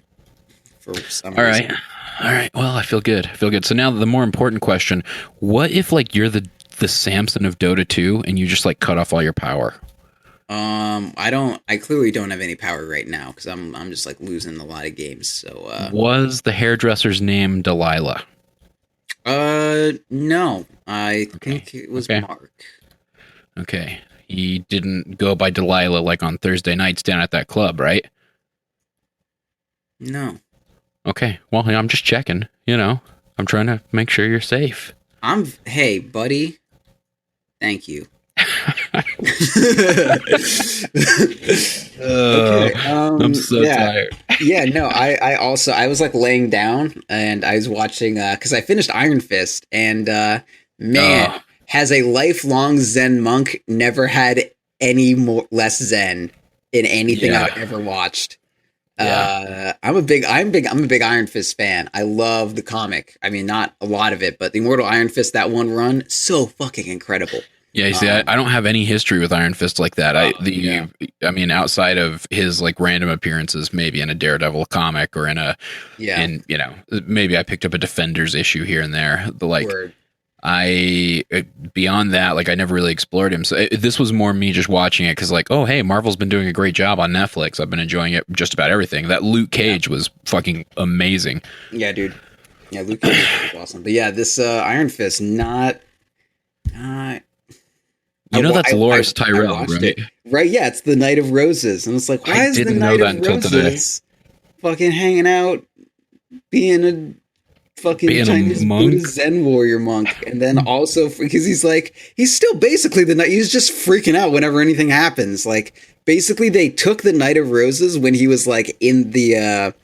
A: for some reason.
B: All right. Well, I feel good. So now the more important question: what if like you're the Samson of Dota 2 and you just like cut off all your power?
A: I clearly don't have any power right now because I'm just like losing a lot of games. So
B: was the hairdresser's name Delilah?
A: No. I think it was Mark.
B: Okay. He didn't go by Delilah like on Thursday nights down at that club, right?
A: No.
B: Okay. Well, I'm just checking, I'm trying to make sure you're safe.
A: Hey, buddy. Thank you. Okay.
B: I'm so tired.
A: Yeah, no, I also I was like laying down and I was watching because I finished Iron Fist and man, has a lifelong Zen monk never had any more less Zen in anything I've ever watched. I'm a big Iron Fist fan. I love the comic. I mean, not a lot of it, but the Immortal Iron Fist, that one run, so fucking incredible.
B: Yeah, you see, I don't have any history with Iron Fist like that. I mean, outside of his like random appearances, maybe in a Daredevil comic or in maybe I picked up a Defenders issue here and there. Beyond that, like I never really explored him. So this was more me just watching it because like, oh, hey, Marvel's been doing a great job on Netflix. I've been enjoying it just about everything. That Luke Cage was fucking amazing.
A: Yeah, dude. Yeah, Luke Cage was awesome. But yeah, this Iron Fist, not...
B: that's Loras Tyrell, right?
A: It. Right, yeah, it's the Knight of Roses. And it's like, why is the Knight of Roses fucking hanging out being a fucking Chinese Buddhist Zen warrior monk? And then also, because he's still basically the Knight. He's just freaking out whenever anything happens. Like, basically, they took the Knight of Roses when he was, like, in that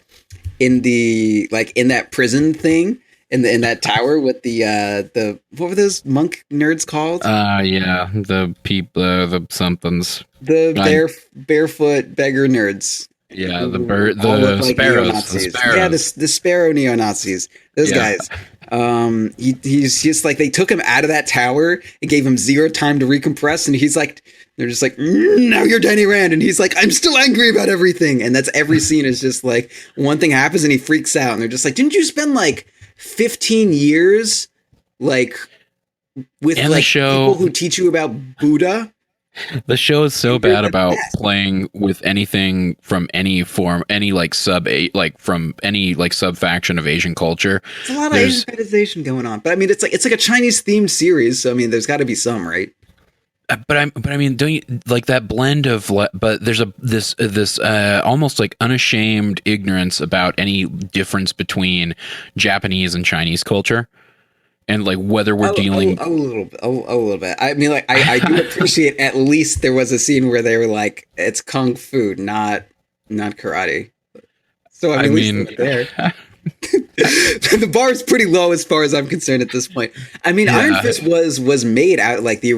A: prison thing. In that tower with the what were those monk nerds called?
B: The somethings.
A: The barefoot beggar nerds.
B: Yeah, the sparrows.
A: Yeah, the sparrow neo-Nazis. Those guys. He's just like, they took him out of that tower and gave him 0 time to recompress, and he's like, they're just like, now you're Danny Rand, and he's like, I'm still angry about everything, and that's every scene is just like one thing happens and he freaks out, and they're just like, didn't you spend like 15 years like with
B: and
A: like
B: show,
A: people who teach you about Buddha?
B: The show is so bad about playing with anything from any form, any like from any like sub faction of Asian culture.
A: There's a lot of Asian fetishization going on, but I mean, it's like a Chinese themed series, so I mean, there's got to be some, right?
B: But I mean, don't you like that blend of? But there's this almost like unashamed ignorance about any difference between Japanese and Chinese culture, and like whether we're dealing
A: a little bit. I mean, like I do appreciate at least there was a scene where they were like, it's kung fu, not karate. So I mean, there. The bar is pretty low as far as I'm concerned at this point. I mean, Iron Fist was made out like the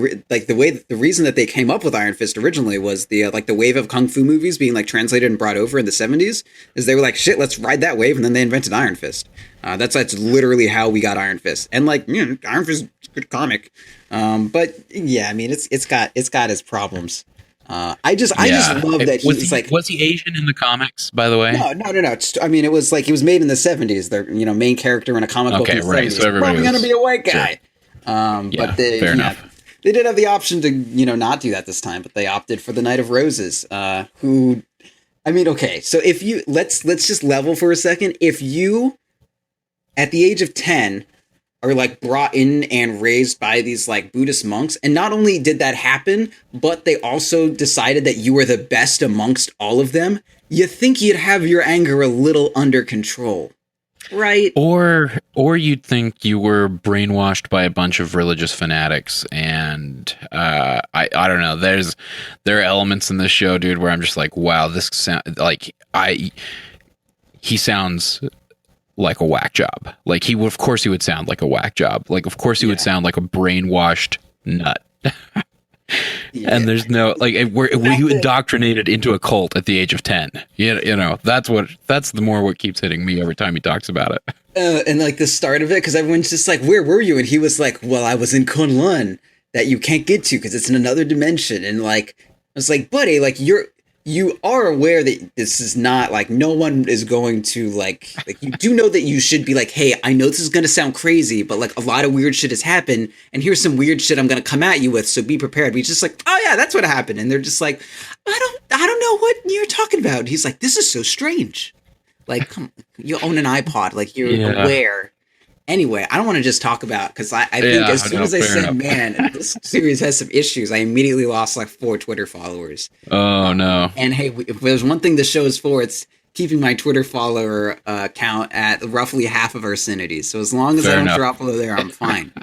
A: reason that they came up with Iron Fist originally was the wave of kung fu movies being like translated and brought over in the 70s. Is they were like, shit, let's ride that wave, and then they invented Iron Fist. That's literally how we got Iron Fist. And like, Iron Fist is a good comic, but yeah, I mean, it's got its problems. I just love that
B: was he Asian in the comics, by the way?
A: No. I mean, it was like he was made in the 70s. They're main character in a comic book in the 70s. So everybody probably gonna be a white guy. Sure. But they did have the option to not do that this time, but they opted for the Knight of Roses. Who, I mean, okay. So if you let's just level for a second. If you at the age of 10 are like brought in and raised by these like Buddhist monks, and not only did that happen, but they also decided that you were the best amongst all of them, you think you'd have your anger a little under control, right?
B: Or you'd think you were brainwashed by a bunch of religious fanatics, and I don't know. There are elements in this show, dude, where I'm just like, wow, this he sounds like a whack job. Like of course he would sound like a whack job. Like of course he would sound like a brainwashed nut. And there's no like were you indoctrinated into a cult at the age of 10? That's the more what keeps hitting me every time he talks about it.
A: And like the start of it, because everyone's just like, where were you? And he was like, well, I was in Kunlun that you can't get to because it's in another dimension. And like I was like, buddy, like you are aware that this is not like, no one is going to like you do know that you should be like, hey, I know this is going to sound crazy, but like a lot of weird shit has happened, and here's some weird shit I'm going to come at you with, so be prepared. But he's just like, oh yeah, that's what happened. And they're just like, I don't know what you're talking about. And he's like, this is so strange. Like, come, you own an iPod, like you're aware. Anyway, I don't want to just talk about, because I think as soon as I said, man, this series has some issues, I immediately lost like 4 Twitter followers.
B: Oh, no.
A: And hey, if there's one thing the show is for, it's keeping my Twitter follower count at roughly half of our sanity. So as long as I don't drop below there, I'm fine.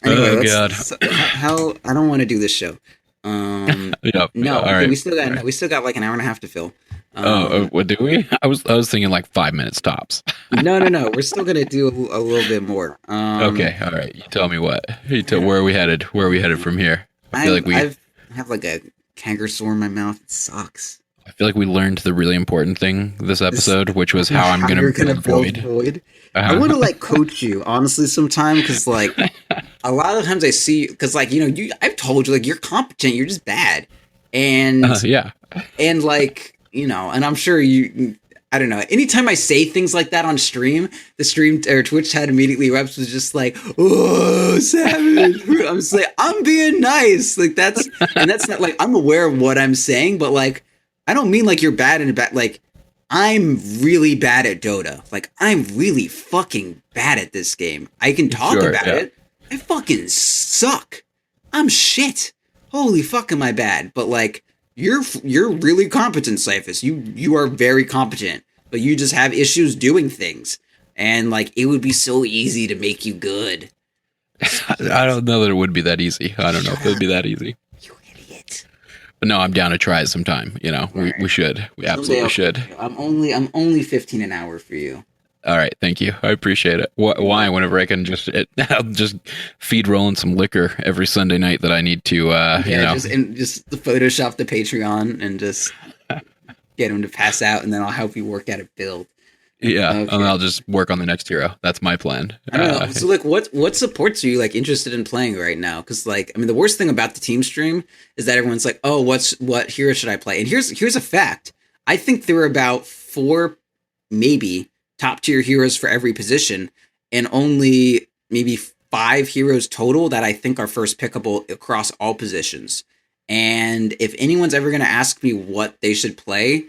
A: Anyway,
B: God.
A: I don't want to do this show.
B: Yep.
A: No,
B: All right.
A: we still got like an hour and a half to fill.
B: What do we? I was thinking like 5 minutes tops.
A: No. We're still gonna do a little bit more.
B: Okay. All right. You tell me what. Where are we headed? Where are we headed from here? I feel like
A: I have like a canker sore in my mouth. It sucks.
B: I feel like we learned the really important thing this episode, which was how I'm gonna build Void.
A: I want to like coach you honestly sometime because like a lot of times I see because like I've told you like you're competent, you're just bad, and
B: yeah,
A: and like and I'm sure you. I don't know. Anytime I say things like that on stream, the stream or Twitch chat immediately erupts was just like, "Oh, savage!" I'm just like, I'm being nice. Like that's not like I'm aware of what I'm saying, but like I don't mean like you're bad and bad. Like I'm really bad at Dota. Like I'm really fucking bad at this game. I can talk about it. I fucking suck. I'm shit. Holy fuck, am I bad? But like. You're really competent, Cyphus. You are very competent, but you just have issues doing things. And like it would be so easy to make you good.
B: I don't know that it would be that easy. I don't know if it would be that easy.
A: You idiot.
B: But no, I'm down to try it sometime. We should. We absolutely should.
A: I'm only 15 an hour for you.
B: All right, thank you. I appreciate it. Why? Whenever I can I'll just feed Roland some liquor every Sunday night that I need to,
A: just Photoshop the Patreon and just get him to pass out, and then I'll help you work out a build.
B: Yeah, okay. And I'll just work on the next hero. That's my plan.
A: I don't know. So, like, what supports are you like interested in playing right now? Because, like, I mean, the worst thing about the team stream is that everyone's like, "Oh, what hero should I play?" And here's a fact. I think there are about 4, maybe. Top tier heroes for every position, and only maybe 5 heroes total that I think are first pickable across all positions. And if anyone's ever going to ask me what they should play,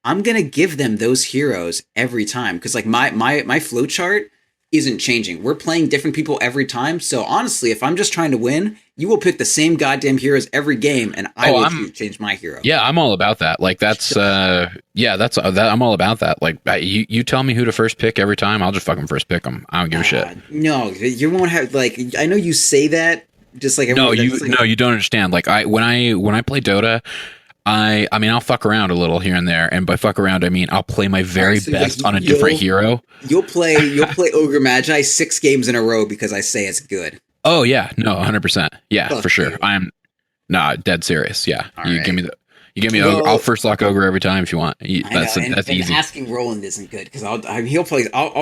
A: I'm going to give them those heroes every time. Because like my flowchart isn't changing. We're playing different people every time. So honestly, if I'm just trying to win, you will pick the same goddamn heroes every game, and I will change my hero.
B: Yeah, I'm all about that. Like that's I'm all about that. Like you tell me who to first pick every time, I'll just fucking first pick them. I don't give a shit.
A: No, you won't have like. I know you say that just like
B: no, you don't understand. Like when I play Dota. I mean, I'll fuck around a little here and there, and by fuck around, I mean I'll play my very best on a different hero.
A: You'll play Ogre Magi 6 games in a row because I say it's good.
B: Oh yeah, no, 100%. Yeah, for sure. I'm dead serious. Yeah, give me. I'll first lock Ogre every time if you want. That's easy.
A: Asking Roland isn't good because I'll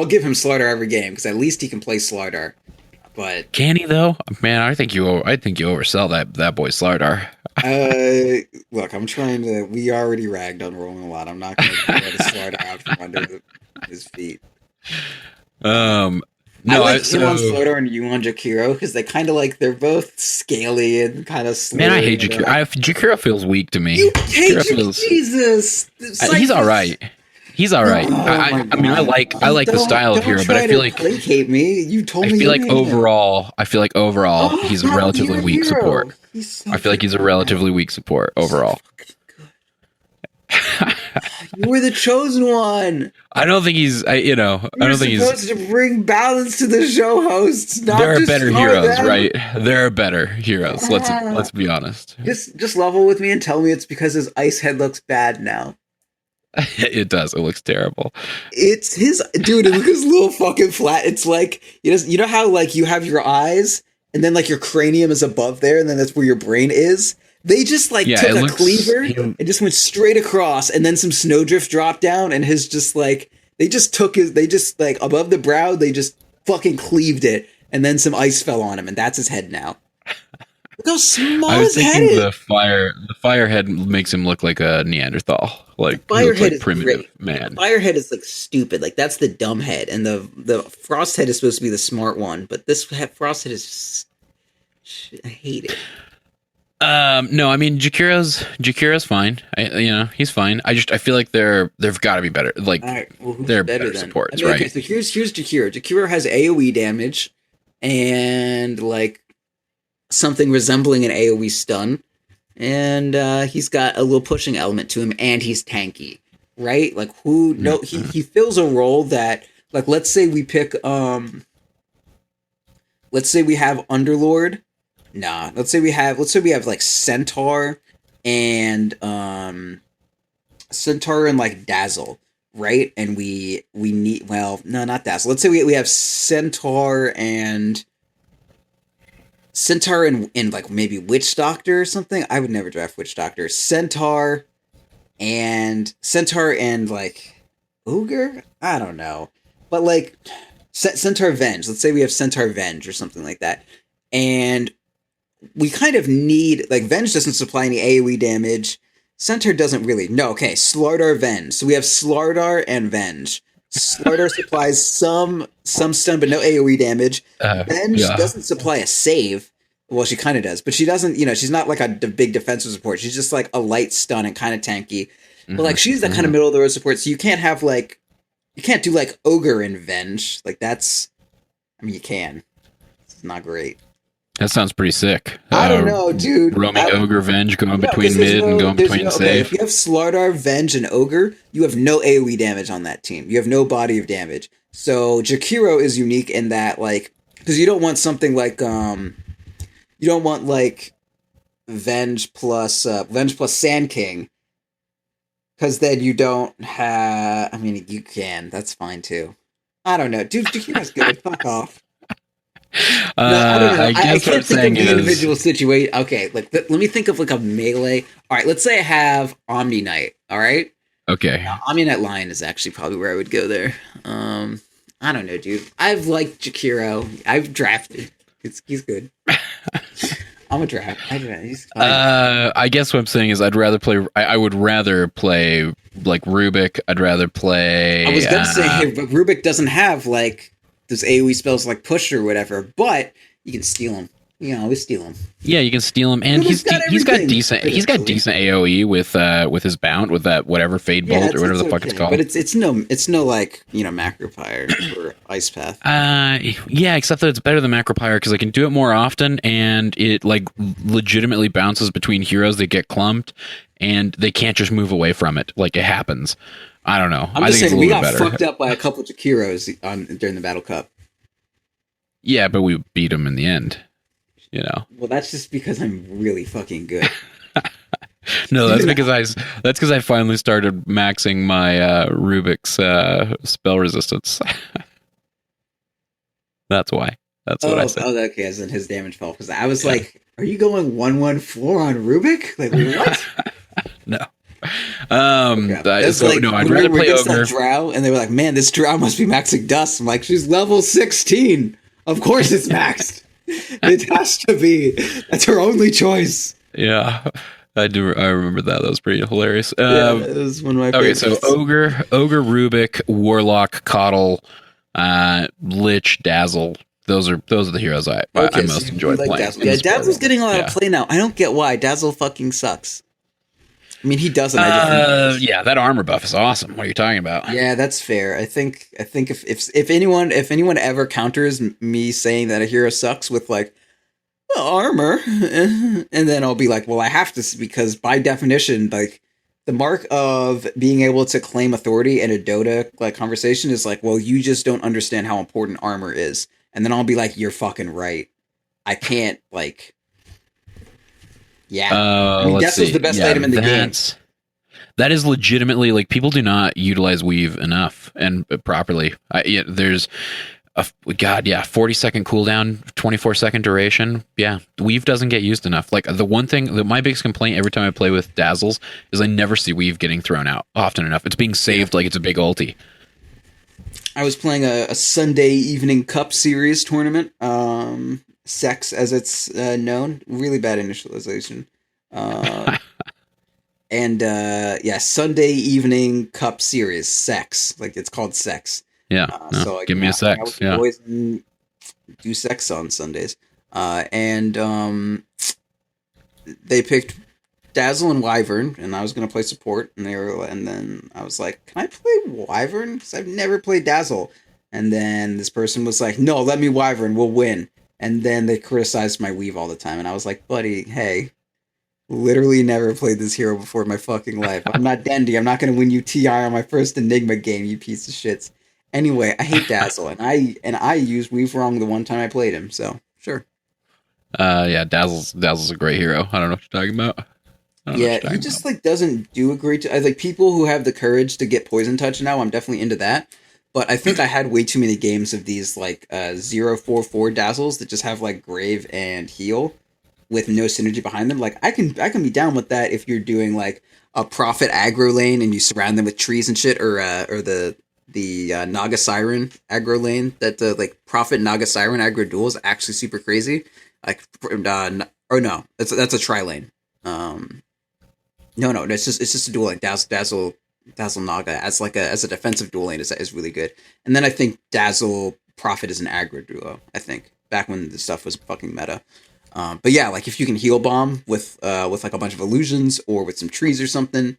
A: give him Slardar every game because at least he can play Slardar. But
B: can he though? Man, I think you oversell that boy Slardar.
A: Look, I'm trying to. We already ragged on Roland a lot. I'm not going to let a Slardar out from under his feet.
B: No,
A: I like you on Slardar and you on Jakiro because they kind of like they're both scaly and kind of slow.
B: Man, I hate Jakiro. Jakiro feels weak to me.
A: You hate Jesus.
B: He's all right. He's all right. I mean, I like the style of hero, but I feel like
A: placate me. You told me.
B: I feel like overall, he's a relatively weak support. I feel like he's a relatively weak support overall.
A: You were the chosen one.
B: I don't think he's. I don't think he's
A: supposed to bring balance to the show hosts.
B: There are better heroes, right? There are better heroes. Let's be honest.
A: Just level with me and tell me it's because his ice head looks bad now.
B: It does. It looks terrible.
A: It's his dude. It looks a little fucking flat. It's like you know how like you have your eyes and then like your cranium is above there and then that's where your brain is. They just like took a cleaver and just went straight across, and then some snowdrift dropped down, and his just like they just like above the brow they just fucking cleaved it, and then some ice fell on him, and that's his head now. Look how small his head is.
B: The fire head makes him look like a Neanderthal. Like
A: Firehead is
B: primitive
A: great.
B: Man.
A: Firehead is like stupid. Like that's the dumb head, and the frost head is supposed to be the smart one. But this frost head is I hate it.
B: No, I mean Jakiro's fine. He's fine. I feel like they've got to be better. Like they're better supports, right?
A: Okay, so here's Jakiro. Jakiro has AoE damage and like something resembling an AoE stun. And he's got a little pushing element to him, and he's tanky, right? Like he fills a role that, like, let's say we pick let's say we have Underlord, Nah. Let's say we have like Centaur and like Dazzle, right? And we need, well, no, not Dazzle. Let's say we have Centaur and like maybe Witch Doctor or something. I would never draft Witch Doctor. Centaur and like Ogre? I don't know. But like Centaur Venge. Let's say we have Centaur Venge or something like that. And we kind of need, like, Venge doesn't supply any AoE damage. Centaur doesn't really. No, okay, Slardar Venge. So we have Slardar and Venge. Slardar supplies some stun, but no AoE damage. Venge doesn't supply a save. Well, she kind of does, but she doesn't, she's not like a big defensive support. She's just like a light stun and kind of tanky. But like, she's that kind of middle of the road support, so you can't do like Ogre and Venge. Like, you can. It's not great.
B: That sounds pretty sick.
A: I don't know, dude.
B: Roaming Ogre, Venge, going between mid and going between save.
A: If you have Slardar, Venge, and Ogre, you have no AoE damage on that team. You have no body of damage. So Jakiro is unique in that, like, because you don't want something like, you don't want like Venge plus Sand King, because then you don't have. I mean, you can. That's fine too. I don't know, dude. Jakiro's good. Fuck off. No, I don't know. I can't think of the individual situation. Okay, like let me think of like a melee. All right, let's say I have Omni Knight. All right.
B: Okay.
A: Now, Omni Knight Lion is actually probably where I would go there. I don't know, dude. I've liked Jakiro. I've drafted. He's good. I'm a draft. He's fine.
B: I guess what I'm saying is I would rather play like Rubik. I'd rather play.
A: I was gonna say, but Rubik doesn't have like those AoE spells like push or whatever, but you can steal them. You can always steal them.
B: Yeah, you can steal him, and he's got decent AoE with his bound, with that whatever Fade Bolt or whatever the fuck it's called.
A: But it's no like Macropyre or Ice Path.
B: Yeah, except that it's better than Macropyre because I can do it more often, and it like legitimately bounces between heroes that get clumped, and they can't just move away from it. Like, it happens. I don't know.
A: I'm just saying we got fucked up by a couple of Jakiros during the Battle Cup.
B: Yeah, but we beat them in the end.
A: Well, that's just because I'm really fucking good.
B: No, that's because I finally started maxing my Rubik's spell resistance. That's why. That's what I said.
A: Oh, okay. As in his damage fell, because I was like, "Are you going 1/1/4 on Rubik? Like, what?"
B: No.
A: I'd rather play Ogre. Drow, and they were like, "Man, this Drow must be maxing dust." I'm like, "She's level 16. Of course, it's maxed." It has to be. That's her only choice.
B: Yeah, I do. I remember that. That was pretty hilarious.
A: It was one of my favorites.
B: Okay, so Ogre, Rubik, Warlock, Coddle, Lich, Dazzle. Those are the heroes I most enjoy playing.
A: Dazzle. Yeah, Dazzle's getting a lot of play now. I don't get why. Dazzle fucking sucks. I mean, he doesn't.
B: Yeah, that armor buff is awesome. What are you talking about?
A: Yeah, that's fair. I think if anyone ever counters me saying that a hero sucks with like armor, and then I'll be like, well, I have to, because by definition, like the mark of being able to claim authority in a Dota like conversation is like, well, you just don't understand how important armor is, and then I'll be like, you're fucking right. I can't like. Yeah, Dazzle's the best item in the game.
B: That is legitimately, like, people do not utilize Weave enough and properly. There's 40-second cooldown, 24-second duration. Yeah, Weave doesn't get used enough. Like, the one thing, my biggest complaint every time I play with Dazzles is I never see Weave getting thrown out often enough. It's being saved like it's a big ulti.
A: I was playing a Sunday evening cup series tournament. Sex, as it's known. Really bad initialization. Sunday evening cup series. Sex. Like, it's called Sex.
B: Yeah. Give me a sex. Yeah.
A: Boys do sex on Sundays. They picked Dazzle and Wyvern, and I was going to play support, and then I was like, can I play Wyvern? Because I've never played Dazzle. And then this person was like, no, let me Wyvern, we'll win. And then they criticized my Weave all the time. And I was like, buddy, hey, literally never played this hero before in my fucking life. I'm not Dendy. I'm not going to win you TI on my first Enigma game, you piece of shits. Anyway, I hate Dazzle. And I used Weave wrong the one time I played him. So, sure.
B: Yeah, Dazzle's a great hero. I don't know what you're talking about.
A: Yeah, he just like doesn't do a great. Like people who have the courage to get poison touch now, I'm definitely into that. But I think I had way too many games of these like 0/4/4 dazzles that just have like grave and heal with no synergy behind them. Like I can be down with that if you're doing like a Prophet aggro lane and you surround them with trees and shit, or the Naga Siren aggro lane. That the like Prophet Naga Siren aggro duel is actually super crazy. Like or no, that's a tri lane. No, it's just a duel like Dazzle Naga as a defensive duel lane is really good. And then I think Dazzle Prophet is an aggro duo. I think back when the stuff was fucking meta. But yeah, like if you can heal bomb with like a bunch of illusions or with some trees or something,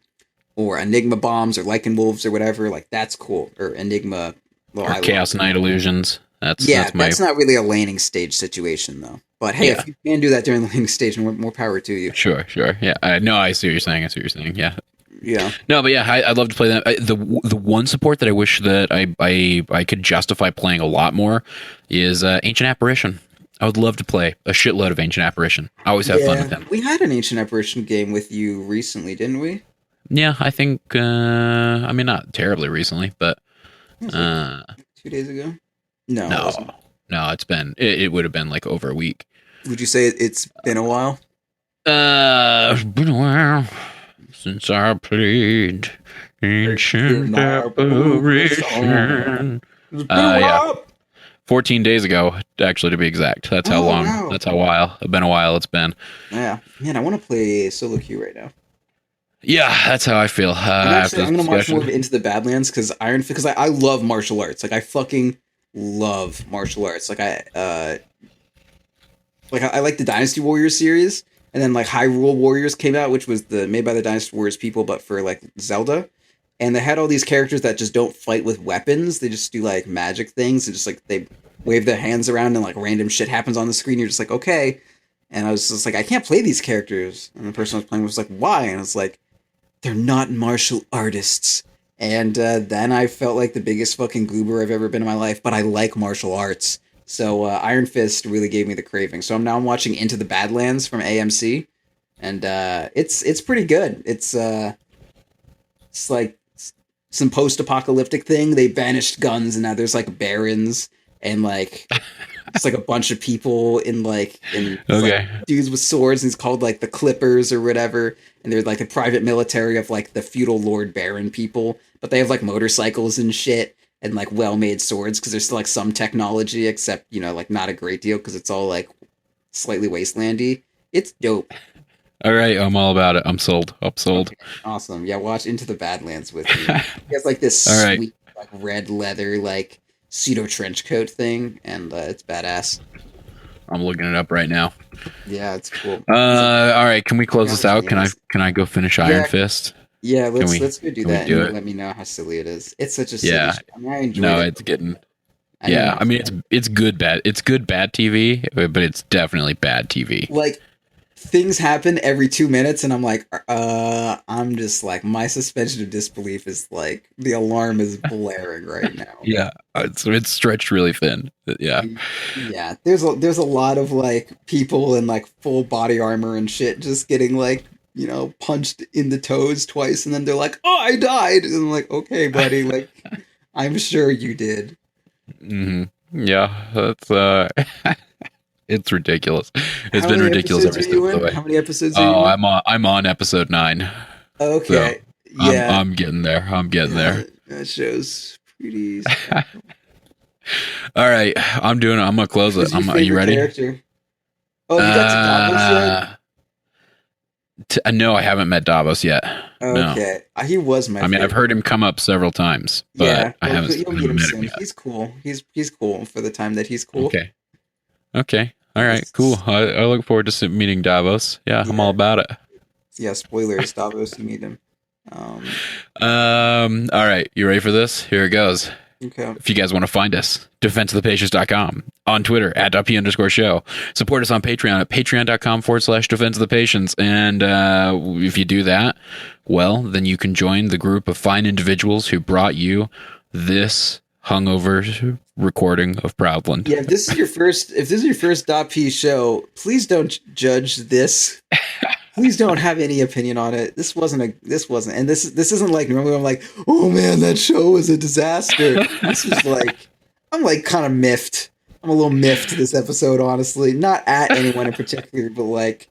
A: or Enigma bombs or Lycan wolves or whatever, like that's cool. Or Enigma
B: or Chaos Knight illusions. That's
A: not really a laning stage situation though. But hey, if you can do that during the laning stage, more power to you.
B: Sure. Yeah, I see what you're saying. Yeah.
A: Yeah.
B: No, but yeah, I'd love to play that. The one support that I wish that I could justify playing a lot more is Ancient Apparition. I would love to play a shitload of Ancient Apparition. I always have fun with them.
A: We had an Ancient Apparition game with you recently, didn't we?
B: Yeah, I think. I mean, not terribly recently, but
A: 2 days ago. No.
B: It's been. It would have been like over a week.
A: Would you say it's been a while?
B: It's been a while since I played Ancient Apparition. Yeah. 14 days ago, actually, to be exact. That's how long. Wow. That's how while. It's been a while. It's been.
A: Yeah, man, I want to play solo queue right now.
B: Yeah, that's how I feel.
A: I'm gonna watch more of Into the Badlands because I love martial arts. Like I fucking love martial arts. Like I like the Dynasty Warriors series, and then like Hyrule Warriors came out, which was made by the Dynasty Warriors people, but for like Zelda. And they had all these characters that just don't fight with weapons. They just do like magic things and just like they wave their hands around and like random shit happens on the screen. You're just like, okay. And I was just like, I can't play these characters. And the person I was playing was like, why? And it's like, they're not martial artists. And then I felt like the biggest fucking goober I've ever been in my life, but I like martial arts. So Iron Fist really gave me the craving. So I'm watching Into the Badlands from AMC. And it's pretty good. It's like some post-apocalyptic thing. They banished guns and now there's like barons and like it's like a bunch of people in like dudes with swords, and it's called like the Clippers or whatever, and they're like the private military of like the feudal lord baron people, but they have like motorcycles and shit and like well-made swords because there's still like some technology, except like not a great deal because it's all like slightly wastelandy. It's dope.
B: All right, I'm all about it. I'm sold. Okay,
A: awesome. Yeah, watch Into the Badlands with me. He has like this sweet like red leather like pseudo trench coat thing, and it's badass.
B: I'm looking it up right now.
A: Yeah, it's cool.
B: All right, can we close this out? Can I go finish Iron Fist?
A: Yeah, let's go do that. And let me know how silly it is. It's such a silly I enjoy it.
B: It's getting. I mean, it's good bad. It's good bad TV, but it's definitely bad TV.
A: Like things happen every 2 minutes, and I'm like, I'm just like, my suspension of disbelief is like the alarm is blaring right now.
B: Yeah, it's stretched really thin. Yeah.
A: There's a lot of like people in like full body armor and shit just getting like punched in the toes twice, and then they're like, oh, I died, and I'm like, okay, buddy, like I'm sure you did.
B: Mm-hmm. Yeah, that's it's ridiculous. It's been ridiculous every step of the way.
A: How many episodes are you in?
B: I'm on episode 9.
A: Okay.
B: So I'm getting there. That
A: show's pretty
B: all right. I'm gonna close it. Are you ready?
A: Character? Oh, you got to Davos
B: yet? No, I haven't met Davos yet.
A: Okay.
B: No.
A: He was my favorite.
B: I've heard him come up several times, but I haven't met him yet.
A: He's cool. He's cool for the time that he's cool.
B: Okay. All right. Cool. I look forward to meeting Davos. Yeah, I'm all about it.
A: Yeah. Spoilers. Davos. You meet him.
B: All right. You ready for this? Here it goes.
A: Okay.
B: If you guys want to find us, defenseofthepatience.com, on Twitter @p_show. Support us on Patreon at patreon.com/defenseofthepatience. And if you do that, well, then you can join the group of fine individuals who brought you this hungover recording of Proudland.
A: Yeah, if this is your first .p show, please don't judge this. Please don't have any opinion on it. This wasn't, and this isn't like normally I'm like, oh man, that show was a disaster. This was like, I'm like kind of miffed. I'm a little miffed this episode, honestly. Not at anyone in particular, but like,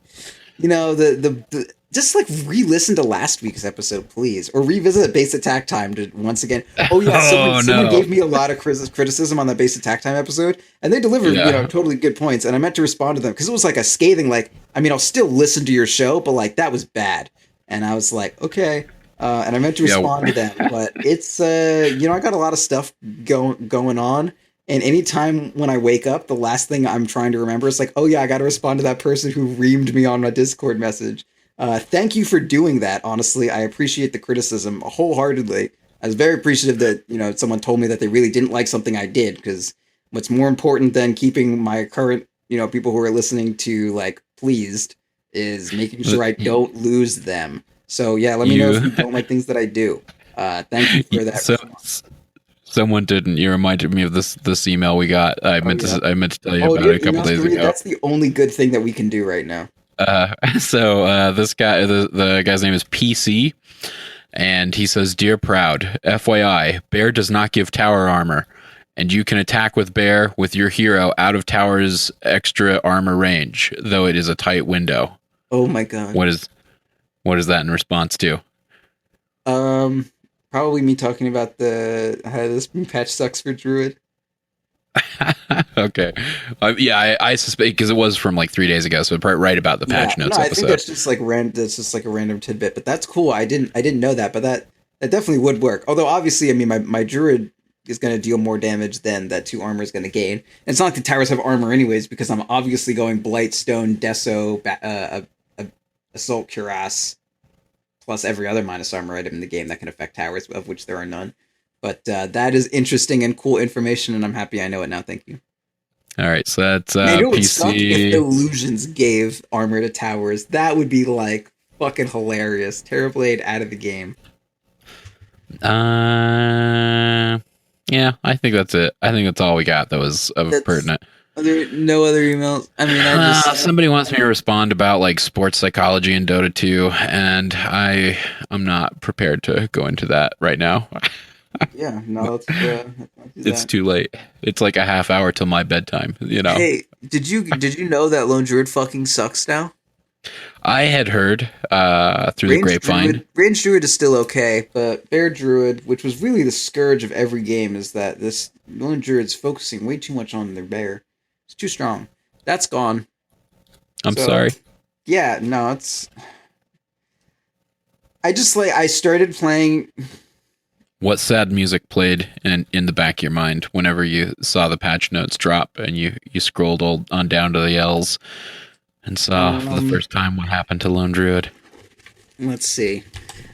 A: you know, the just like re-listen to last week's episode, please, or revisit Base Attack Time to once again. Oh yeah, someone gave me a lot of criticism on that Base Attack Time episode, and they delivered totally good points, and I meant to respond to them because it was like a scathing, like, I mean, I'll still listen to your show, but like that was bad, and I was like, okay, and I meant to respond to them, but it's I got a lot of stuff going on. And anytime when I wake up, the last thing I'm trying to remember is like, oh yeah, I got to respond to that person who reamed me on my Discord message. Thank you for doing that. Honestly, I appreciate the criticism wholeheartedly. I was very appreciative that, someone told me that they really didn't like something I did, because what's more important than keeping my current, people who are listening to like pleased is making sure I don't lose them. So yeah, let me know if you don't like things that I do. Thank you for that.
B: Someone didn't. You reminded me of this email we got. I meant to tell you about it a couple days ago.
A: That's the only good thing that we can do right now.
B: So this guy, the guy's name is PC, and he says, "Dear Proud, FYI, Bear does not give tower armor, and you can attack with Bear with your hero out of tower's extra armor range, though it is a tight window."
A: Oh my god!
B: What is that in response to?
A: Probably me talking about how this patch sucks for Druid.
B: Okay. I suspect, because it was from like 3 days ago, so right about the patch notes episode.
A: I think that's just like a random tidbit, but that's cool. I didn't know that, but that definitely would work. Although obviously, I mean, my Druid is going to deal more damage than that 2 armor is going to gain. And it's not like the towers have armor anyways, because I'm obviously going Blight, Stone, Deso, Assault, Cuirass, plus every other minus armor item in the game that can affect towers, of which there are none. But that is interesting and cool information, and I'm happy I know it now. Thank you.
B: All right, so that's PC.
A: If Illusions gave armor to towers, that would be like fucking hilarious. Terrorblade out of the game.
B: Yeah, I think that's it. I think that's all we got that was pertinent.
A: Are there no other emails? I mean,
B: somebody wants me to respond about like sports psychology in Dota 2, and I'm not prepared to go into that right now.
A: Yeah, no,
B: it's too late. It's like a half hour till my bedtime.
A: Hey, did you know that Lone Druid fucking sucks now?
B: I had heard through the grapevine.
A: Range Druid is still okay, but Bear Druid, which was really the scourge of every game, is that this Lone Druid's focusing way too much on their bear. It's too strong. That's gone.
B: I'm sorry.
A: Yeah, no, it's... I started playing...
B: What sad music played in the back of your mind whenever you saw the patch notes drop and you scrolled on down to the L's and saw for the first time what happened to Lone Druid?
A: Let's see.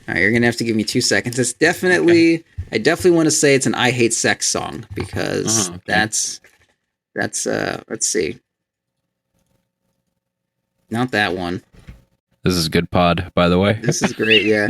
A: All right, you're going to have to give me 2 seconds. It's definitely... Okay. I definitely want to say it's an I Hate Sex song, because that's let's see. Not that one.
B: This is good pod, by the way.
A: This is great, yeah.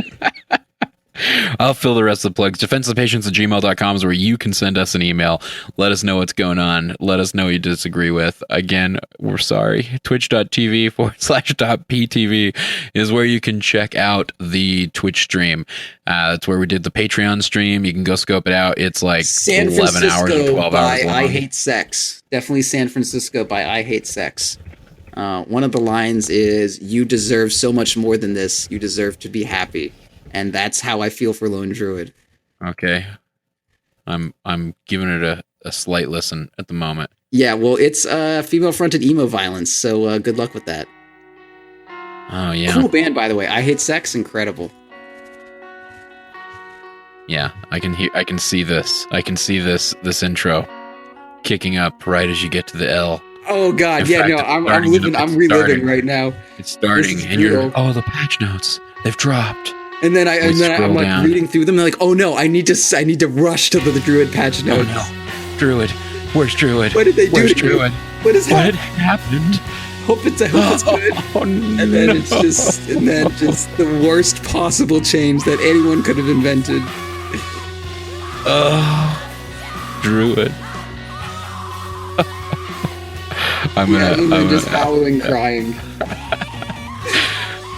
B: I'll fill the rest of the plugs. defensivePatience@gmail.com is where you can send us an email. Let us know what's going on. Let us know what you disagree with. Again, we're sorry. Twitch.tv/.ptv is where you can check out the Twitch stream. That's where we did the Patreon stream. You can go scope it out. It's like 11 hours or 12 hours long.
A: I Hate Sex. Definitely San Francisco by I Hate Sex. One of the lines is, "You deserve so much more than this. You deserve to be happy." And that's how I feel for Lone Druid.
B: Okay. I'm giving it a slight listen at the moment.
A: Yeah, well, it's female-fronted emo violence, so good luck with that.
B: Oh, yeah.
A: Cool band, by the way. I Hate Sex, incredible.
B: Yeah, I can see this. I can see this intro kicking up right as you get to the L.
A: Oh God, yeah, no, I'm reliving right now.
B: It's starting, and you're the patch notes. They've dropped.
A: And then I'm like down, reading through them. And they're like, oh no, I need to rush to the Druid patch notes.
B: Oh no, Druid, where's Druid?
A: What did they do?
B: Where's Druid?
A: What
B: happened?
A: Hope it's good.
B: Oh,
A: and then it's just the worst possible change that anyone could have invented.
B: Druid. I'm
A: just howling, crying.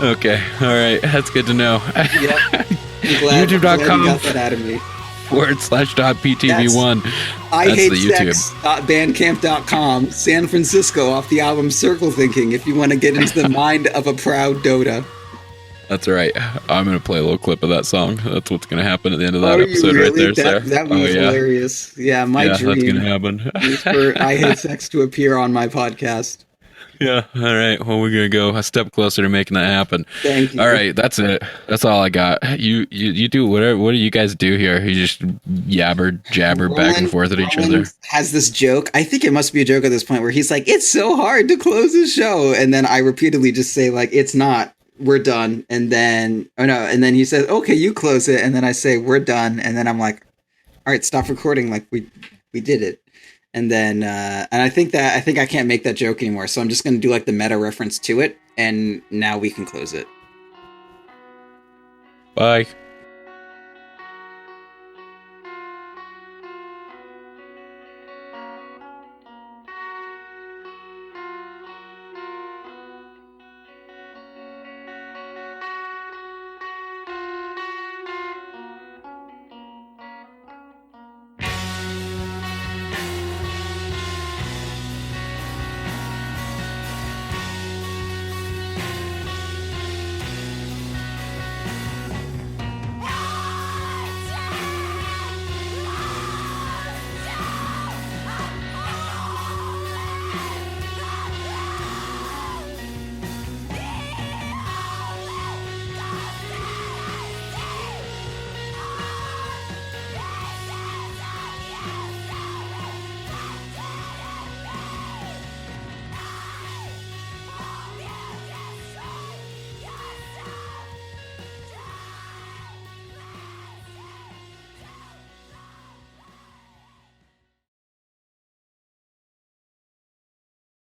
B: Okay, all right, that's good to know.
A: Yep. YouTube.com you got that out of me.
B: /.ptv1.
A: I hate sex.bandcamp.com. San Francisco off the album Circle Thinking if you want to get into the mind of a proud Dota.
B: That's right. I'm going to play a little clip of that song. That's what's going to happen at the end of that episode right there, Sarah.
A: That was hilarious. Yeah, my dream
B: that's going to happen.
A: is for I Hate Sex to appear on my podcast.
B: Yeah, all right. Well, we're going to go a step closer to making that happen.
A: Thank you.
B: All right, that's it. That's all I got. You do whatever. What do you guys do here? You just jabber Roland, back and forth at each other.
A: Has this joke. I think it must be a joke at this point where he's like, it's so hard to close the show. And then I repeatedly just say, like, it's not. We're done. And then, and then he says, okay, you close it. And then I say, we're done. And then I'm like, all right, stop recording. Like we did it. And then, and I think I can't make that joke anymore. So I'm just going to do like the meta reference to it. And now we can close it.
B: Bye.